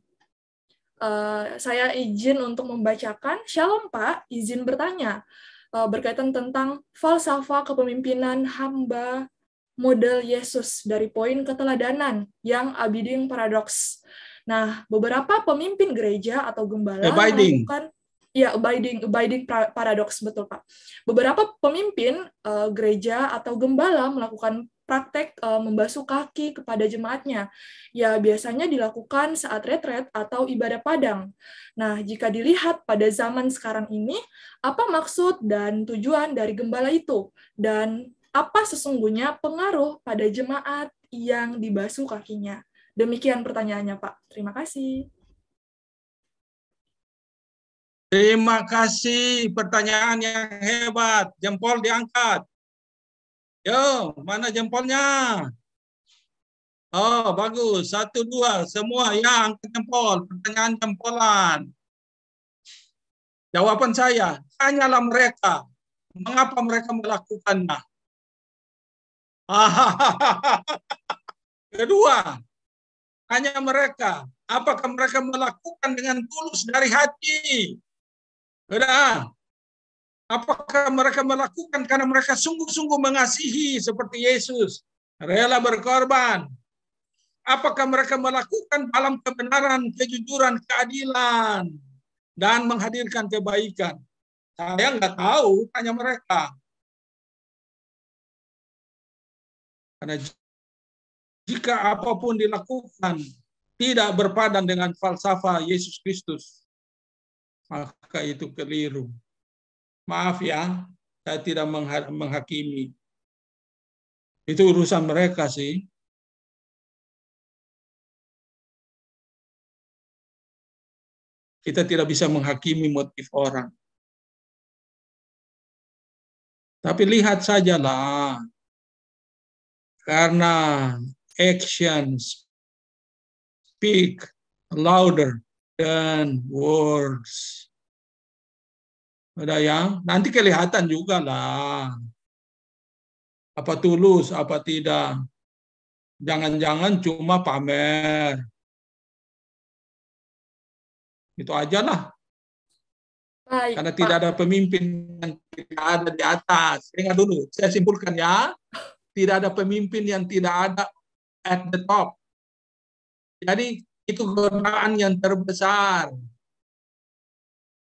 Saya izin untuk membacakan. Shalom Pak, izin bertanya. Berkaitan tentang falsafah kepemimpinan hamba model Yesus dari poin keteladanan yang abiding paradox. Nah, beberapa pemimpin gereja atau gembala Abiding. melakukan abiding paradox, betul Pak. Beberapa pemimpin gereja atau gembala melakukan praktek membasuh kaki kepada jemaatnya. Ya, biasanya dilakukan saat retret atau ibadah padang. Nah, jika dilihat pada zaman sekarang ini, apa maksud dan tujuan dari gembala itu? Dan apa sesungguhnya pengaruh pada jemaat yang dibasuh kakinya? Demikian pertanyaannya, Pak. Terima kasih. Terima kasih, pertanyaan yang hebat. Jempol diangkat. Yo, mana jempolnya? Oh, bagus. 1, 2, semua ya angkat jempol. Pertanyaan jempolan. Jawaban saya, tanyalah mereka. Mengapa mereka melakukannya? Kedua, tanya mereka, apakah mereka melakukan dengan tulus dari hati? Sudah. Apakah mereka melakukan karena mereka sungguh-sungguh mengasihi seperti Yesus, rela berkorban? Apakah mereka melakukan dalam kebenaran, kejujuran, keadilan, dan menghadirkan kebaikan? Saya nggak tahu, tanya mereka. Karena jika apapun dilakukan tidak berpadan dengan falsafah Yesus Kristus, maka itu keliru. Maaf ya, saya tidak menghakimi. Itu urusan mereka sih. Kita tidak bisa menghakimi motif orang. Tapi lihat sajalah, karena actions speak louder than words. Udah ya, nanti kelihatan juga lah. Apa tulus, apa tidak. Jangan-jangan cuma pamer. Itu aja lah. Baik, Karena Pak. tidak ada pemimpin yang tidak ada di atas. Ingat dulu, saya simpulkan ya. Tidak ada pemimpin yang tidak ada at the top. Jadi itu godaan yang terbesar.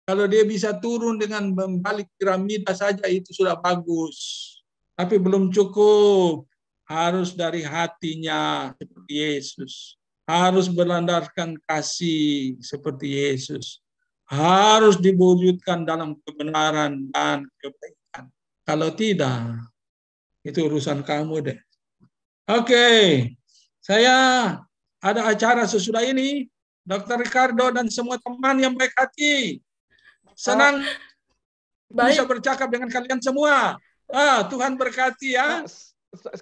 Kalau dia bisa turun dengan membalik piramida saja itu sudah bagus. Tapi belum cukup. Harus dari hatinya seperti Yesus. Harus berlandaskan kasih seperti Yesus. Harus diwujudkan dalam kebenaran dan kebaikan. Kalau tidak, itu urusan kamu deh. Oke, saya ada acara sesudah ini. Dr. Ricardo dan semua teman yang baik hati. Senang bisa bercakap dengan kalian semua. Tuhan berkati ya.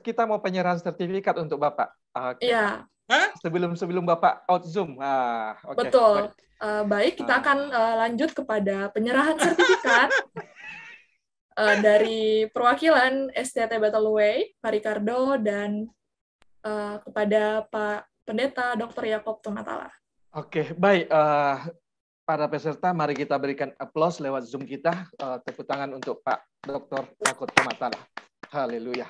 Kita mau penyerahan sertifikat untuk Bapak. Iya. Sebelum Bapak out Zoom. Okay. Betul. Baik, kita akan lanjut kepada penyerahan sertifikat dari perwakilan STT Battle Way, Pak Ricardo, dan kepada Pak Pendeta Dr. Yakob Tomatala. Oke, baik. Para peserta, mari kita berikan aplaus lewat Zoom kita. Tepuk tangan untuk Pak Dr. Yakob Tomatala. Haleluya.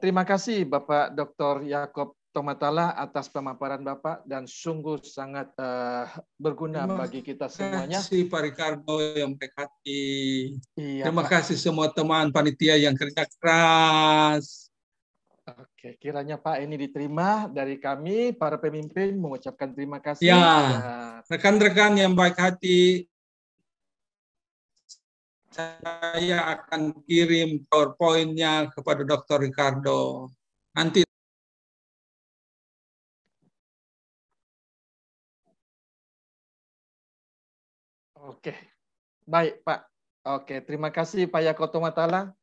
Terima kasih Bapak Dr. Yakob Tomatala atas pemaparan Bapak dan sungguh sangat berguna bagi kita semuanya. Terima kasih Pak Ricardo yang baik hati. Iya, terima kasih semua teman panitia yang kerja keras. Oke, kiranya Pak ini diterima dari kami, para pemimpin mengucapkan terima kasih. Ya, rekan-rekan yang baik hati, saya akan kirim PowerPoint-nya kepada Dr. Ricardo. Nanti. Oke, baik Pak. Oke, terima kasih Pak Yakob Tomatala.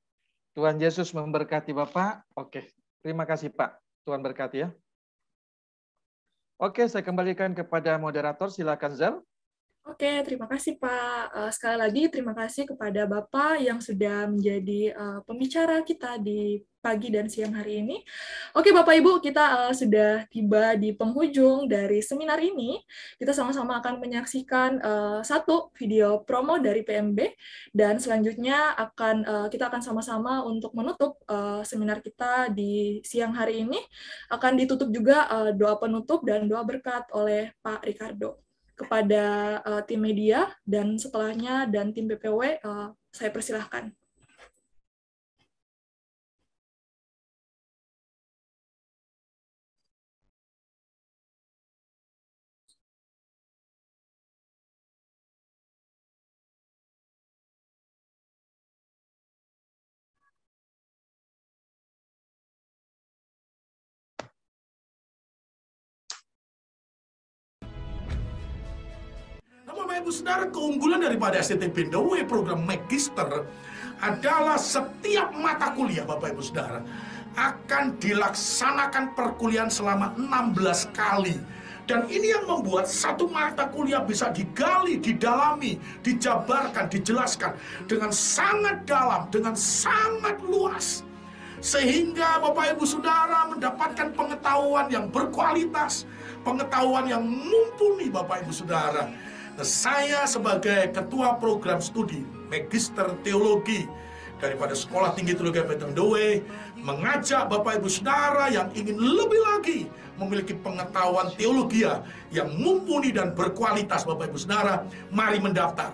Tuhan Yesus memberkati Bapak. Oke. Terima kasih Pak. Tuhan berkati ya. Oke, saya kembalikan kepada moderator. Silakan Zal. Oke, terima kasih Pak. Sekali lagi terima kasih kepada Bapak yang sudah menjadi pembicara kita di pagi dan siang hari ini. Oke Bapak Ibu, kita sudah tiba di penghujung dari seminar ini. Kita sama-sama akan menyaksikan satu video promo dari PMB, dan selanjutnya kita akan sama-sama untuk menutup seminar kita di siang hari ini. Akan ditutup juga doa penutup dan doa berkat oleh Pak Ricardo. Kepada tim media dan setelahnya dan tim PPW, saya persilahkan. Bapak Ibu Saudara, keunggulan daripada STT Bendowe program Magister adalah setiap mata kuliah Bapak Ibu Saudara akan dilaksanakan perkuliahan selama 16 kali. Dan ini yang membuat satu mata kuliah bisa digali, didalami, dijabarkan, dijelaskan dengan sangat dalam, dengan sangat luas. Sehingga Bapak Ibu Saudara mendapatkan pengetahuan yang berkualitas, pengetahuan yang mumpuni Bapak Ibu Saudara. Saya sebagai ketua program studi Magister Teologi daripada Sekolah Tinggi Teologi Bendowe mengajak Bapak Ibu Saudara yang ingin lebih lagi memiliki pengetahuan teologi yang mumpuni dan berkualitas Bapak Ibu Saudara, mari mendaftar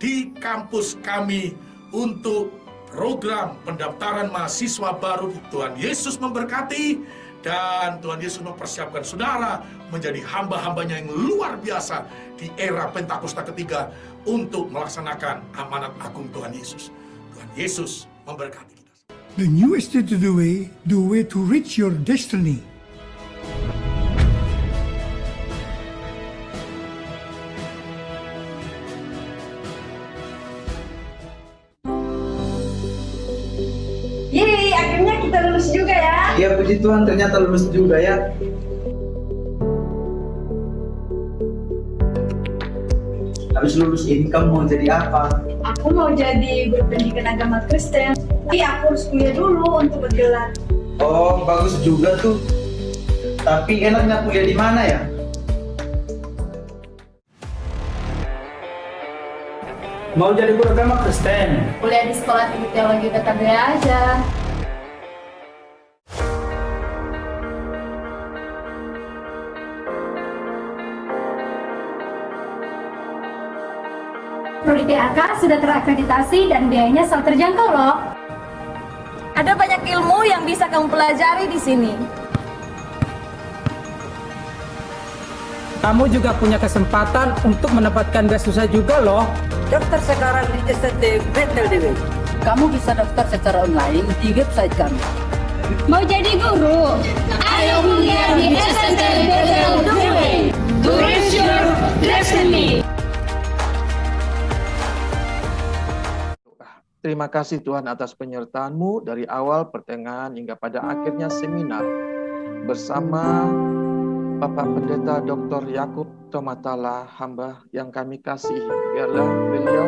di kampus kami untuk program pendaftaran mahasiswa baru. Tuhan Yesus memberkati. Dan Tuhan Yesus mempersiapkan saudara menjadi hamba-hambanya yang luar biasa di era Pentakosta ketiga untuk melaksanakan amanat agung Tuhan Yesus. Tuhan Yesus memberkati kita. The new estate to the way to reach your destiny. Yeay, akhirnya kita lulus juga ya. Iya, puji Tuhan, ternyata lulus juga ya. Habis lulus ini kamu mau jadi apa? Aku mau jadi guru pendidikan agama Kristen. Tapi aku harus kuliah dulu untuk bergelar. Oh, bagus juga tuh. Tapi enaknya kuliah di mana ya? Mau jadi guru agama Kristen? Kuliah di Sekolah Tinggi Teologi Betadaya aja. Prodi PAK sudah terakreditasi dan biayanya sangat terjangkau loh. Ada banyak ilmu yang bisa kamu pelajari di sini. Kamu juga punya kesempatan untuk mendapatkan beasiswa juga loh. Daftar sekarang di STT Bendowe. Kamu bisa daftar secara online di website kami. Mau jadi guru? Ayo kuliah di STT Bendowe. To reach your destiny. Terima kasih Tuhan atas penyertaan-Mu dari awal, pertengahan, hingga pada akhirnya seminar. Bersama Bapak Pendeta Dr. Yakub Tomatala, hamba yang kami kasih. Biarlah beliau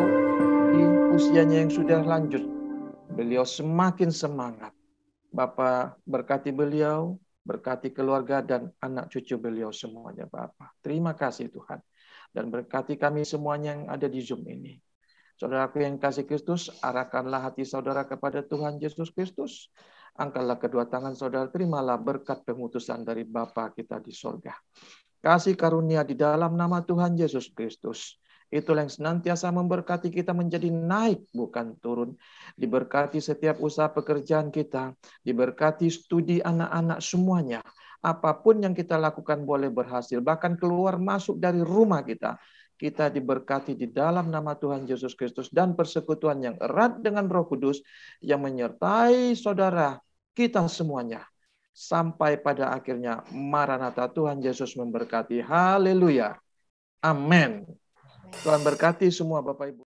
di usianya yang sudah lanjut, beliau semakin semangat. Bapak berkati beliau, berkati keluarga dan anak cucu beliau semuanya Bapak. Terima kasih Tuhan. Dan berkati kami semuanya yang ada di Zoom ini. Saudaraku yang kasih Kristus, arahkanlah hati saudara kepada Tuhan Yesus Kristus. Angkatlah kedua tangan saudara, terimalah berkat pengutusan dari Bapa kita di sorga. Kasih karunia di dalam nama Tuhan Yesus Kristus. Itulah yang senantiasa memberkati kita menjadi naik, bukan turun. Diberkati setiap usaha pekerjaan kita. Diberkati studi anak-anak semuanya. Apapun yang kita lakukan boleh berhasil. Bahkan keluar masuk dari rumah kita. Kita diberkati di dalam nama Tuhan Yesus Kristus dan persekutuan yang erat dengan Roh Kudus yang menyertai saudara kita semuanya. Sampai pada akhirnya Maranatha, Tuhan Yesus memberkati. Haleluya. Amin. Tuhan berkati semua Bapak Ibu.